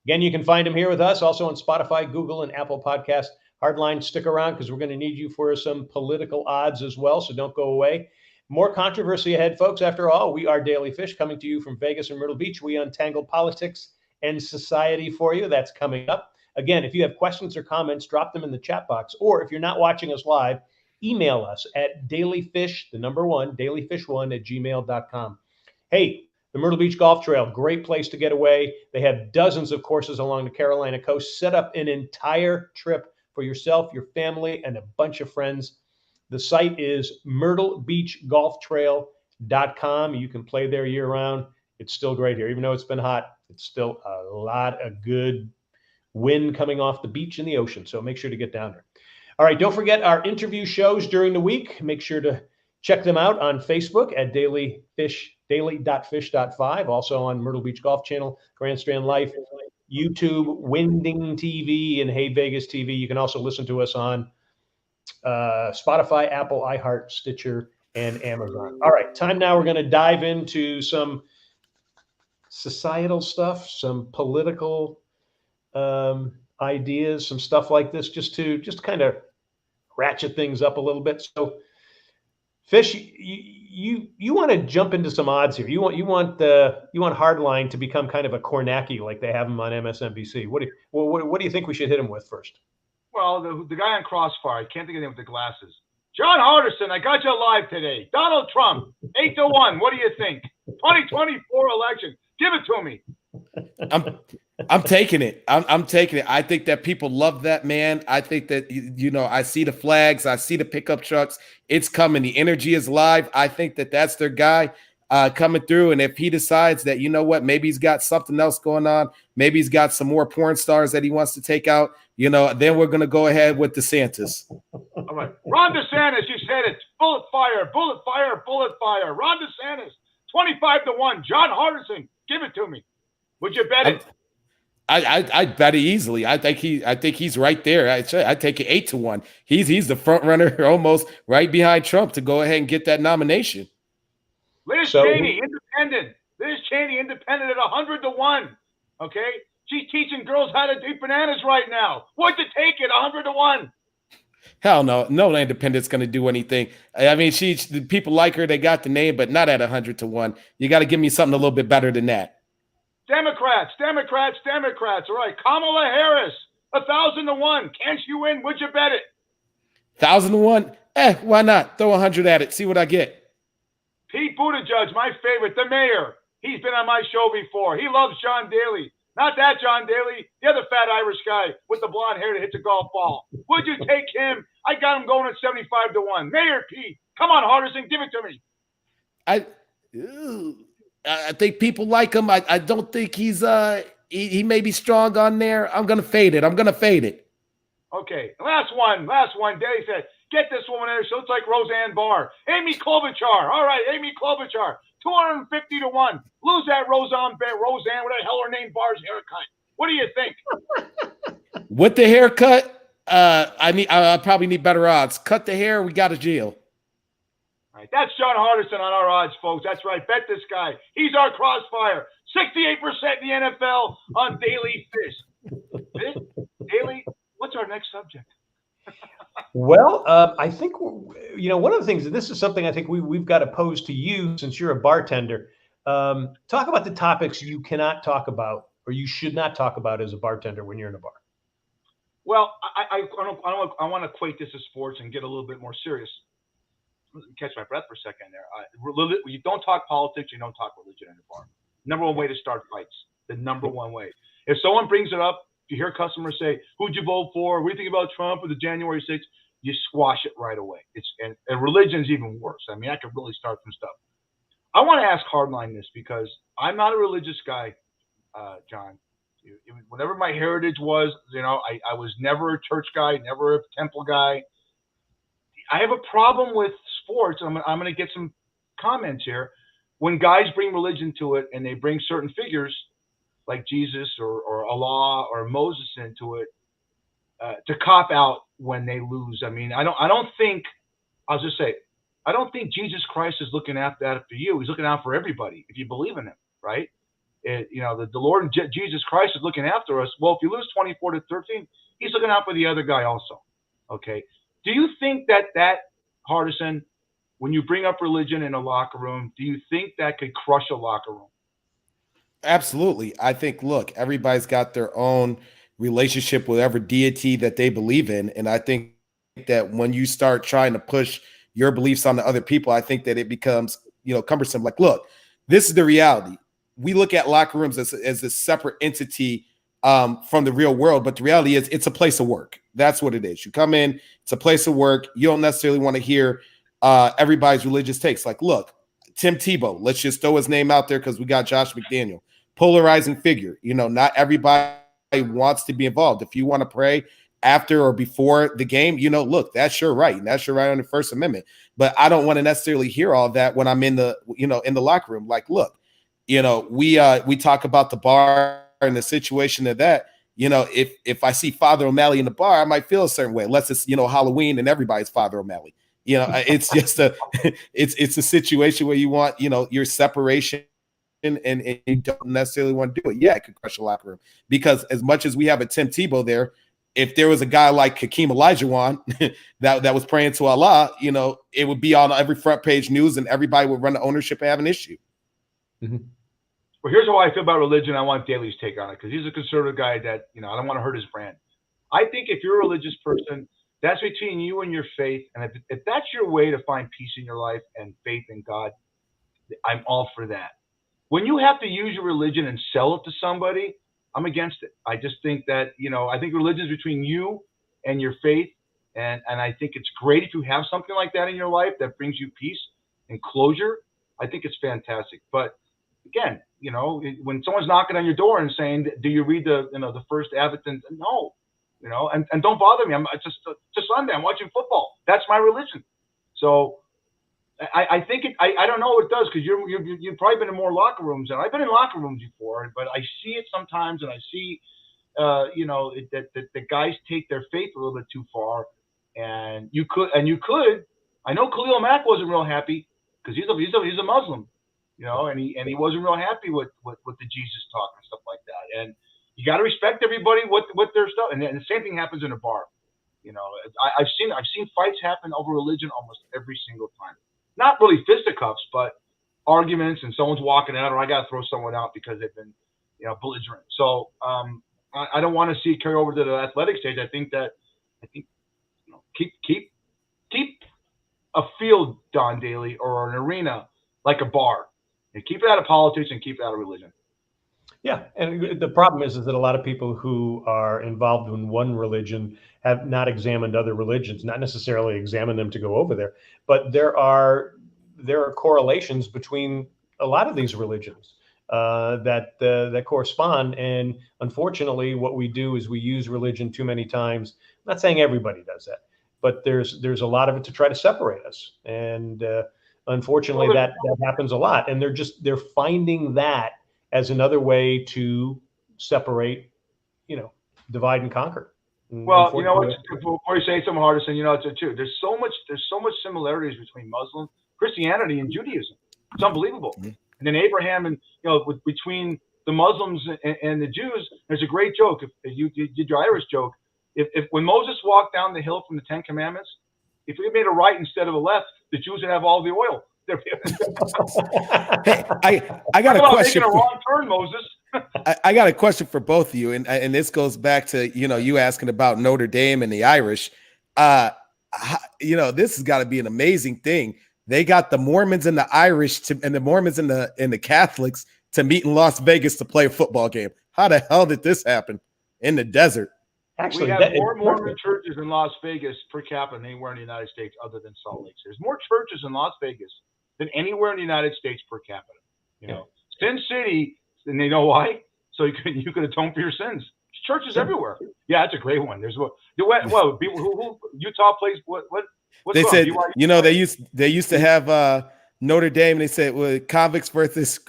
Again, you can find him here with us, also on Spotify, Google, and Apple Podcast. Hardline, stick around because we're going to need you for some political odds as well, so don't go away. More controversy ahead, folks. After all, we are Daily Fish, coming to you from Vegas and Myrtle Beach. We untangle politics and society for you. That's coming up. Again, if you have questions or comments, drop them in the chat box. Or if you're not watching us live, email us at dailyfish, dailyfish1@gmail.com. Hey, the Myrtle Beach Golf Trail, great place to get away. They have dozens of courses along the Carolina coast. Set up an entire trip for yourself, your family, and a bunch of friends. The site is myrtlebeachgolftrail.com. You can play there year round. It's still great here. Even though it's been hot, it's still a lot of good wind coming off the beach and the ocean. So make sure to get down there. All right, don't forget our interview shows during the week. Make sure to check them out on Facebook at daily.fish.5, also on Myrtle Beach Golf Channel, Grand Strand Life, YouTube, Winding TV, and Hey Vegas TV. You can also listen to us on Spotify, Apple, iHeart, Stitcher, and Amazon. All right, time now. We're going to dive into some societal stuff, some political ideas, some stuff like this, just kind of ratchet things up a little bit. So, Fish, you want to jump into some odds here. You want Hardline to become kind of a Kornacki like they have him on MSNBC. What do you think we should hit him with first?
Well, the guy on Crossfire, I can't think of the name with the glasses. John Hardison, I got you live today. Donald Trump, 8-1. What do you think? 2024 election. Give it to me.
I'm taking it. I'm taking it. I think that people love that man. I think that, I see the flags. I see the pickup trucks. It's coming. The energy is live. I think that that's their guy coming through. And if he decides that, you know what, maybe he's got something else going on. Maybe he's got some more porn stars that he wants to take out. Then we're going to go ahead with DeSantis.
All right. Ron DeSantis, you said it. Bullet fire, bullet fire, bullet fire. Ron DeSantis, 25-1. John Hardison, give it to me. Would you bet it?
I'd bet it easily. I think he's right there. I take it 8-1. He's the front runner, almost right behind Trump, to go ahead and get that nomination.
Liz Cheney, independent. Liz Cheney, independent at 100-1. Okay, she's teaching girls how to do bananas right now. Would you take it 100-1?
Hell no, no independent's going to do anything. I mean, the people like her. They got the name, but not at 100-1. You got to give me something a little bit better than that.
Democrats. All right, Kamala Harris, 1,000-1. Can't you win? Would you bet it?
1,000-1? Why not? Throw 100 at it. See what I get.
Pete Buttigieg, my favorite, the mayor. He's been on my show before. He loves John Daly. Not that John Daly, the other fat Irish guy with the blonde hair that hits a golf ball. Would you take him? I got him going at 75-1. Mayor Pete, come on, Hardison, give it to me.
I think people like him. I don't think he's he may be strong on there. I'm gonna fade it.
Okay, last one. Daddy said, get this woman in there. She looks like Roseanne Barr. Amy Klobuchar. All right, Amy Klobuchar. 250-1. Lose that Roseanne, whatever the hell her name, Barr's haircut. What do you think?
With the haircut, I probably need better odds. Cut the hair, we got a deal.
All right, that's John Hardison on our odds, folks. That's right. Bet this guy. He's our crossfire. 68% in the NFL on Daily Fish. Daily, what's our next subject?
Well, I think, one of the things, and this is something I think we've got to pose to you since you're a bartender. Talk about the topics you cannot talk about or you should not talk about as a bartender when you're in a bar.
Well, I want to equate this to sports and get a little bit more serious. Catch my breath for a second there. You don't talk politics, you don't talk religion in a bar. Number one way to start fights. The number one way. If someone brings it up, if you hear customers say, "Who'd you vote for? What do you think about Trump or the January 6th?" You squash it right away. And religion's even worse. I mean, I could really start some stuff. I want to ask Hardline this because I'm not a religious guy, John. Whatever my heritage was, I was never a church guy, never a temple guy. I have a problem with sports. I'm going to get some comments here. When guys bring religion to it and they bring certain figures like Jesus or Allah or Moses into it to cop out when they lose. I mean, I don't think Jesus Christ is looking out for you. He's looking out for everybody if you believe in him, right? The Lord Jesus Christ is looking after us. Well, if you lose 24-13, he's looking out for the other guy also. Okay. Do you think that Hardison, when you bring up religion in a locker room, do you think that could crush a locker room?
Absolutely. I think, look, everybody's got their own relationship with whatever deity that they believe in. And I think that when you start trying to push your beliefs on to other people, I think that it becomes, cumbersome. Like, look, this is the reality. We look at locker rooms as a separate entity from the real world. But the reality is it's a place of work. That's what it is. You come in, it's a place of work. You don't necessarily want to hear everybody's religious takes. Like, look, Tim Tebow, let's just throw his name out there because we got Josh McDaniel. Polarizing figure. Not everybody wants to be involved. If you want to pray after or before the game, look, that's your right. And that's your right on the First Amendment. But I don't want to necessarily hear all that when I'm in the locker room. Like, look, we talk about the bar and the situation of that. If I see Father O'Malley in the bar, I might feel a certain way, unless it's, Halloween and everybody's Father O'Malley. It's just it's a situation where you want, your separation and you don't necessarily want to do it. Yeah, it could crush a locker room because as much as we have a Tim Tebow there, if there was a guy like Hakeem Olajuwon that was praying to Allah, it would be on every front page news and everybody would run the ownership and have an issue.
Mm-hmm.
Well, here's how I feel about religion. I want Daly's take on it because he's a conservative guy that, I don't want to hurt his brand. I think if you're a religious person, That's between you and your faith. And if that's your way to find peace in your life and faith in God, I'm all for that. When you have to use your religion and sell it to somebody, I'm against it. I just think that, I think religion is between you and your faith. And I think it's great if you have something like that in your life that brings you peace and closure. I think it's fantastic. But again, when someone's knocking on your door and saying, do you read the first Advent? No, and don't bother me. I'm just Sunday. I'm watching football. That's my religion. So I think I don't know what it does, because you've probably been in more locker rooms, and I've been in locker rooms before, but I see it sometimes, and I see that the guys take their faith a little bit too far, and you could. I know Khalil Mack wasn't real happy because he's a Muslim, and he wasn't real happy with the Jesus talk and stuff like that. And you got to respect everybody what their stuff. And the same thing happens in a bar. I've seen fights happen over religion almost every single time. Not really fisticuffs, but arguments, and someone's walking out, or I got to throw someone out because they've been, belligerent. So I don't want to see it carry over to the athletic stage. I think keep a field, Don Daly, or an arena like a bar, and keep it out of politics and keep it out of religion.
Yeah, and the problem is that a lot of people who are involved in one religion have not examined other religions, not necessarily examined them to go over there, but there are correlations between a lot of these religions that correspond. And unfortunately, what we do is we use religion too many times. I'm not saying everybody does that, but there's a lot of it to try to separate us, and unfortunately, that happens a lot. And they're finding that as another way to separate, divide and conquer.
Well, before you say something, Hardison, it's true. There's so much similarities between Muslim, Christianity, and Judaism. It's unbelievable. Mm-hmm. And then Abraham and between the Muslims and the Jews, there's a great joke. If you did your Irish joke, if when Moses walked down the hill from the Ten Commandments, if he made a right instead of a left, the Jews would have all the oil.
Hey, I got a question.
Making a wrong turn, Moses.
I got a question for both of you, and this goes back to you asking about Notre Dame and the Irish. This has got to be an amazing thing. They got the Mormons and the Irish and the Mormons and the Catholics to meet in Las Vegas to play a football game. How the hell did this happen in the desert?
Actually, we have more Mormon churches in Las Vegas per capita than anywhere in the United States, other than Salt Lake. There's more churches in Las Vegas than anywhere in the United States per capita. Sin City, and they know why? So you could atone for your sins. There's churches everywhere. Yeah, that's a great one. There's people who Utah plays what
they said BYU? They used to have Notre Dame, and they said convicts versus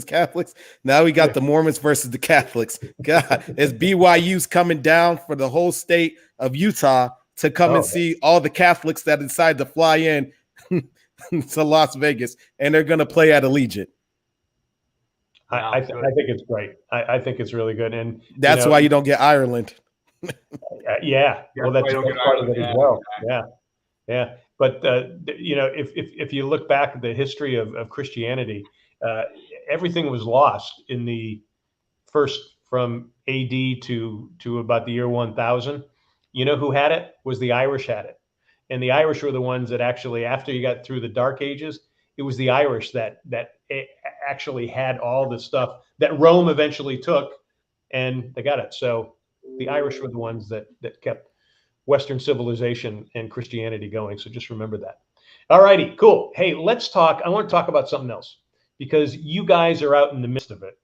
Catholics. Now we got the Mormons versus the Catholics. God, as BYU's coming down for the whole state of Utah to come and see all the Catholics that decide to fly in to Las Vegas, and they're going to play at Allegiant.
I think it's great. I think it's really good, and
that's why you don't get Ireland.
Yeah, well, that's part of it as well. Yeah. But if you look back at the history of Christianity, everything was lost in the first from AD to about the year 1000. Who had it? Was the Irish had it. And the Irish were the ones that actually, after you got through the Dark Ages, it was the Irish that actually had all the stuff that Rome eventually took, and they got it. So the Irish were the ones that kept Western civilization and Christianity going. So just remember that. All righty, cool. Hey, let's talk. I want to talk about something else, because you guys are out in the midst of it.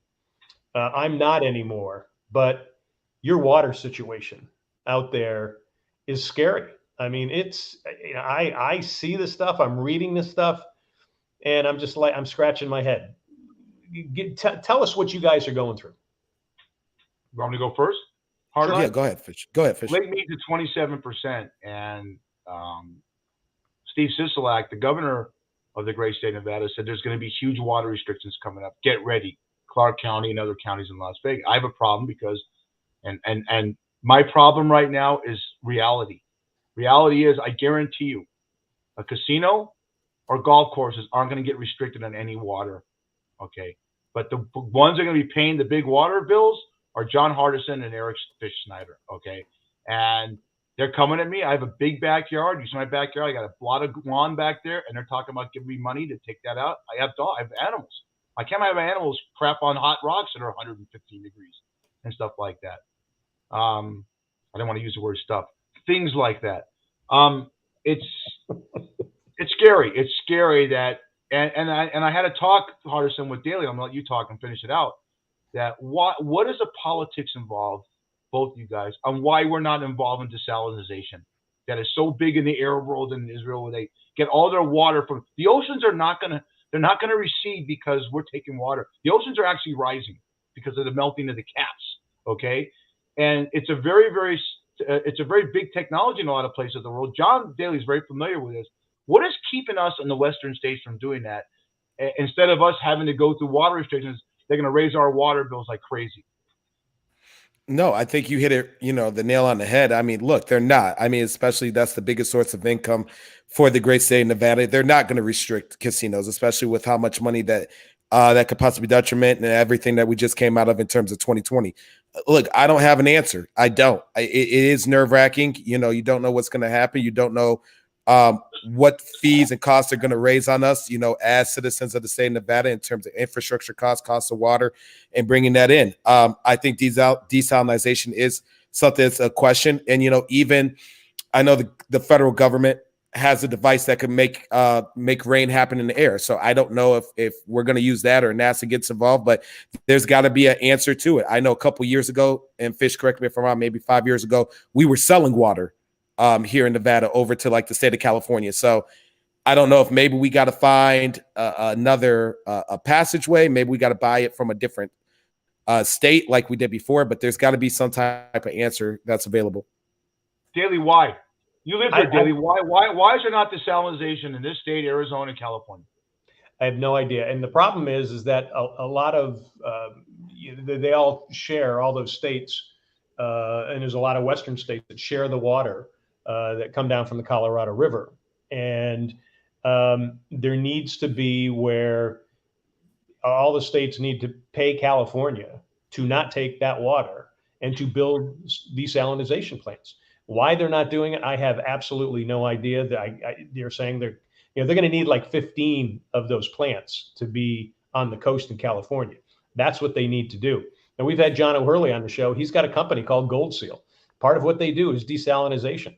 I'm not anymore, but your water situation out there is scary. I mean, it's, I see this stuff, I'm reading this stuff, and I'm just like, I'm scratching my head. Tell us what you guys are going through.
You want me to go first?
Sure, yeah, go ahead, Fish.
Lake Mead's at 27%, and Steve Sisolak, the governor of the great state of Nevada, said there's going to be huge water restrictions coming up. Get ready, Clark County and other counties in Las Vegas. I have a problem because, and my problem right now is reality. Reality is, I guarantee you, a casino or golf courses aren't going to get restricted on any water, okay? But the ones that are going to be paying the big water bills are John Hardison and Eric Fish Snyder, okay? And They're coming at me. I have a big backyard. You see my backyard. I got a lot of lawn back there, and they're talking about giving me money to take that out. I have dogs. I have animals. I can't have animals crap on hot rocks that are 115 degrees and stuff like that. I don't want to use the word stuff. Things like that. It's scary. It's scary that and I had a talk, Hardison, with Daly. I'm gonna let you talk and finish it out. That what is the politics involved, both you guys, on why we're not involved in desalinization? That is so big in the Arab world and in Israel, where they get all their water from the oceans. They're not gonna recede because we're taking water. The oceans are actually rising because of the melting of the caps. Okay, and it's a very big technology in a lot of places of the world. John Daly is very familiar with this. What is keeping us in the Western states from doing that? Instead of us having to go through water restrictions, they're going to raise our water bills like crazy.
No, I think you hit it, the nail on the head. I mean, look, they're not. I mean, especially that's the biggest source of income for the great state of Nevada. They're not going to restrict casinos, especially with how much money that could possibly be detriment and everything that we just came out of in terms of 2020. Look, I don't have an answer. I don't. It is nerve-wracking. You don't know what's going to happen. You don't know what fees and costs are going to raise on us, as citizens of the state of Nevada in terms of infrastructure costs of water, and bringing that in. I think desalinization is something that's a question. And, even I know the federal government has a device that can make rain happen in the air. So I don't know if we're going to use that or NASA gets involved, but there's got to be an answer to it. I know a couple years ago, and Fish, correct me if I'm wrong, maybe 5 years ago, we were selling water here in Nevada over to like the state of California. So I don't know if maybe we got to find another passageway. Maybe we got to buy it from a different state like we did before, but there's got to be some type of answer that's available.
Daly, why? You live here, Daly. Why is there not desalinization in this state, Arizona, and California?
I have no idea. And the problem is that a lot of they all share, all those states, and there's a lot of Western states that share the water that come down from the Colorado River. And there needs to be where all the states need to pay California to not take that water and to build desalinization plants. Why they're not doing it, I have absolutely no idea. They're saying they're going to need like 15 of those plants to be on the coast in California. That's what they need to do. And we've had John O'Hurley on the show. He's got a company called Gold Seal. Part of what they do is desalinization.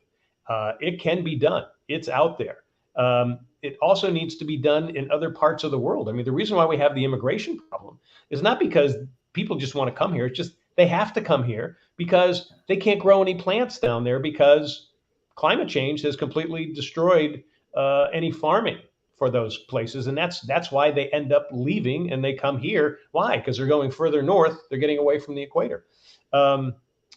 It can be done. It's out there. It also needs to be done in other parts of the world. I mean, the reason why we have the immigration problem is not because people just want to come here. It's just they have to come here because they can't grow any plants down there because climate change has completely destroyed any farming for those places. And that's why they end up leaving and they come here. Why? Because they're going further north. They're getting away from the equator.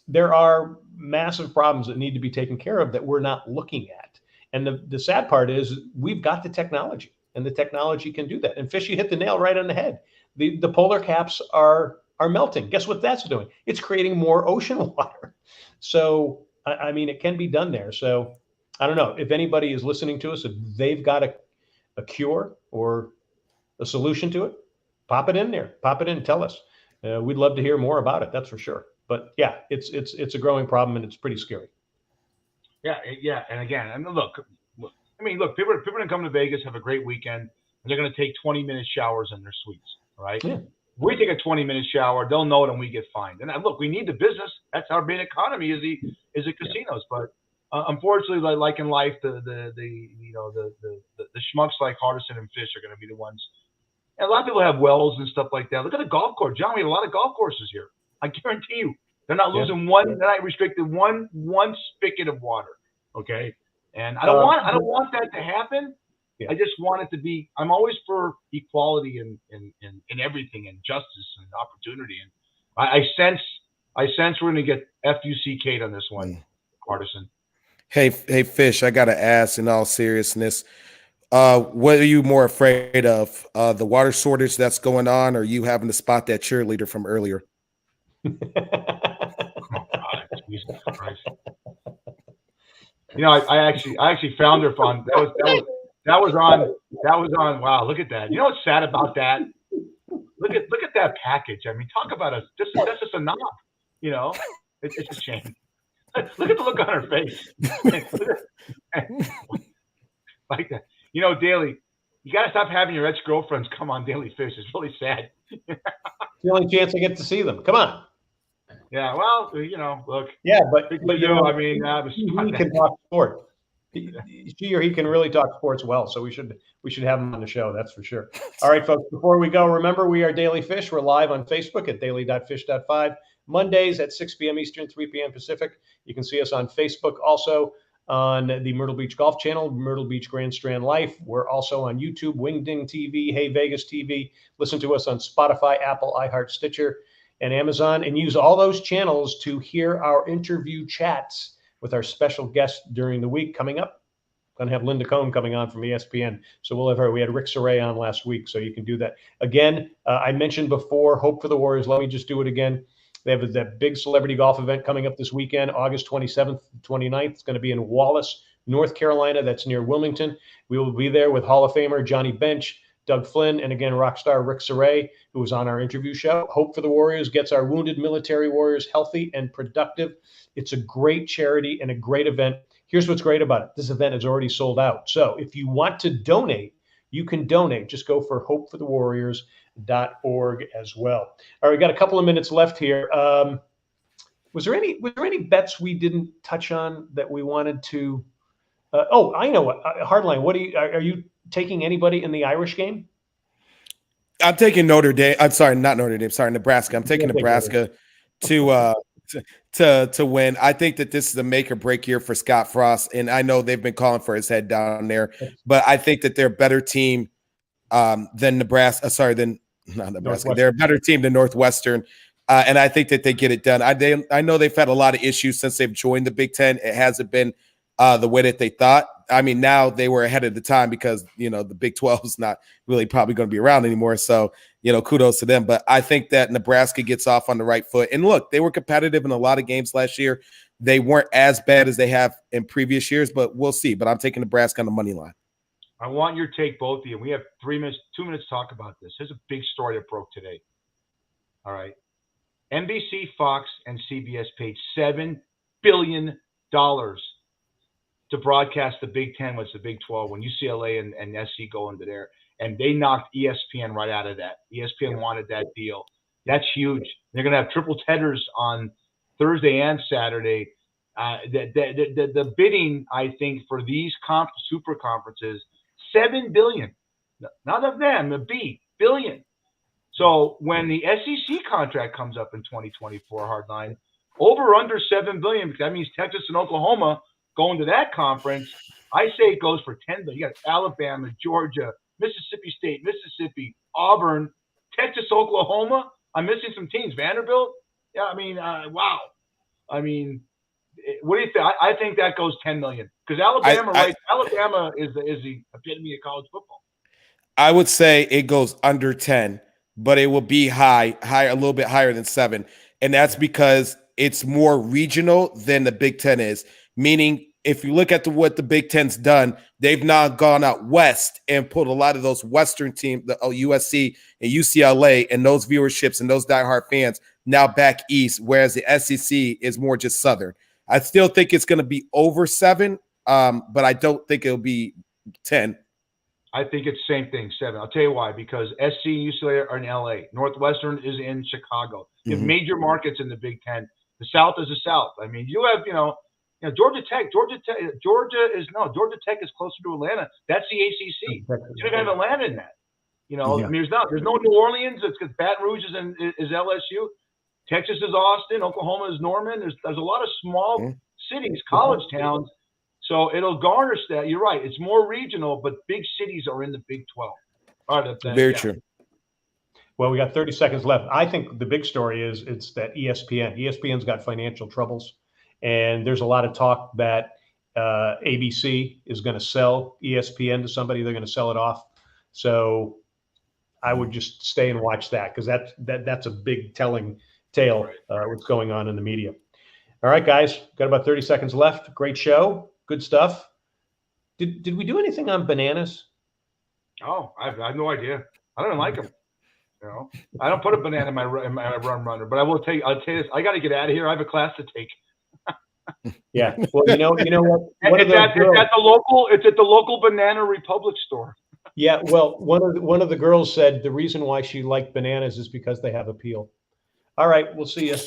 There are massive problems that need to be taken care of that we're not looking at. And the sad part is we've got the technology, and the technology can do that. And Fish, you hit the nail right on the head. The polar caps are melting. Guess what that's doing? It's creating more ocean water. So, I mean, it can be done there. So I don't know if anybody is listening to us, if they've got a cure or a solution to it, pop it in there, pop it in, tell us. We'd love to hear more about it. That's for sure. But yeah, it's a growing problem and it's pretty scary.
Yeah. And again, look, people are going to come to Vegas, have a great weekend, and they're going to take 20-minute showers in their suites. All right. Yeah. We take a 20-minute shower, they'll know it, and we get fined. And look, we need the business. That's our main economy is the casinos. Yeah. But unfortunately, like in life, the schmucks like Hardison and Fish are going to be the ones. And a lot of people have wells and stuff like that. Look at the golf course, John. We have a lot of golf courses here. I guarantee you, they're not losing one. They're not restricted one spigot of water. Okay, and I don't want that to happen. Yeah. I just want it to be. I'm always for equality in everything, and justice and opportunity. And I sense we're going to get FUCK'd on this one, Hardison.
Hey, Fish. I got to ask, in all seriousness, what are you more afraid of? The water shortage that's going on, or you having to spot that cheerleader from earlier?
Oh, God, Jesus Christ. I actually found her fun. That was on. Wow, look at that. You know what's sad about that? Look at that package. I mean, talk about that's just a knob. It's a shame. Look at the look on her face. Like that. You know, Daly, you got to stop having your ex-girlfriends come on Daily Fish. It's really sad.
It's the only chance I get to see them. Come on.
Yeah, well, you know, look.
Yeah, but
you know, I mean,
he can talk sport. She or he can really talk sports well, so we should have him on the show. That's for sure. All right, folks. Before we go, remember we are Daily Fish. We're live on Facebook at daily.fish.5 Mondays at 6 p.m. Eastern, 3 p.m. Pacific. You can see us on Facebook, also on the Myrtle Beach Golf Channel, Myrtle Beach Grand Strand Life. We're also on YouTube, Wingding TV, Hey Vegas TV. Listen to us on Spotify, Apple, iHeart, Stitcher, and Amazon, and use all those channels to hear our interview chats with our special guest during the week. Coming up, going to have Linda Cohn coming on from ESPN. So we'll have her. We had Rick Saray on last week, so you can do that. Again, I mentioned before, Hope for the Warriors. Let me just do it again. They have that big celebrity golf event coming up this weekend, August 27th, 29th. It's going to be in Wallace, North Carolina. That's near Wilmington. We will be there with Hall of Famer Johnny Bench, Doug Flynn, and again, rock star Rick Saray, who was on our interview show. Hope for the Warriors gets our wounded military warriors healthy and productive. It's a great charity and a great event. Here's what's great about it. This event is already sold out. So if you want to donate, you can donate. Just go for hopeforthewarriors.org as well. All right, we got a couple of minutes left here. Was there any bets we didn't touch on that we wanted to? I know what. Hardline. Are you taking anybody in the Irish game?
I'm taking Notre Dame. I'm sorry, not Notre Dame. Sorry, Nebraska. I'm taking Nebraska to win. I think that this is a make or break year for Scott Frost, and I know they've been calling for his head down there, but I think that they're a better team than Nebraska. Not Nebraska. They're a better team than Northwestern, and I think that they get it done. I know they've had a lot of issues since they've joined the Big Ten. It hasn't been the way that they thought. I mean, now they were ahead of the time because, the Big 12 is not really probably going to be around anymore. So, kudos to them. But I think that Nebraska gets off on the right foot. And look, they were competitive in a lot of games last year. They weren't as bad as they have in previous years, but we'll see. But I'm taking Nebraska on the money line.
I want your take, both of you. We have 2 minutes to talk about this. Here's a big story that broke today. All right. NBC, Fox, and CBS paid $7 billion to broadcast the Big Ten with the Big 12 when UCLA and SC go into there. And they knocked ESPN right out of that. ESPN wanted that deal. That's huge. They're going to have triple headers on Thursday and Saturday. The bidding, I think, for these super conferences, $7 billion. Not of them, billion. So when the SEC contract comes up in 2024, hardline, over under $7 billion, because that means Texas and Oklahoma going to that conference. I say it goes for $10 billion. You got Alabama, Georgia, Mississippi State, Mississippi, Auburn, Texas, Oklahoma. I'm missing some teams. Vanderbilt. Yeah, I mean, wow. I mean, what do you think? I think that goes $10 million because Alabama, Alabama is the epitome of college football.
I would say it goes under 10, but it will be high, a little bit higher than 7, and that's because it's more regional than the Big Ten is. Meaning, if you look at what the Big Ten's done, they've now gone out west and put a lot of those Western teams, the USC and UCLA, and those viewerships and those diehard fans now back east, whereas the SEC is more just Southern. I still think it's going to be over 7, but I don't think it'll be 10.
I think it's the same thing, 7. I'll tell you why. Because SC and UCLA are in LA. Northwestern is in Chicago. You have major markets in the Big Ten. The South is the South. I mean, you have, Georgia Tech is closer to Atlanta. That's the ACC. You're going to have Atlanta in that. I mean, there's no New Orleans. It's because Baton Rouge is LSU. Texas is Austin. Oklahoma is Norman. There's a lot of small cities, college towns. So it'll garnish that. You're right. It's more regional, but big cities are in the Big 12. All right,
very true.
Well, we got 30 seconds left. I think the big story is it's that ESPN's got financial troubles. And there's a lot of talk that ABC is going to sell ESPN to somebody. They're going to sell it off. So I would just stay and watch that because that's a big telling tale what's going on in the media. All right, guys, got about 30 seconds left. Great show. Good stuff. Did we do anything on bananas?
Oh, I have no idea. I don't like them. I don't put a banana in my run runner, but I'll tell you this. I got to get out of here. I have a class to take.
Yeah. Well, you know what?
It's at the local Banana Republic store.
Yeah. Well, one of the girls said the reason why she liked bananas is because they have a peel. All right. We'll see you.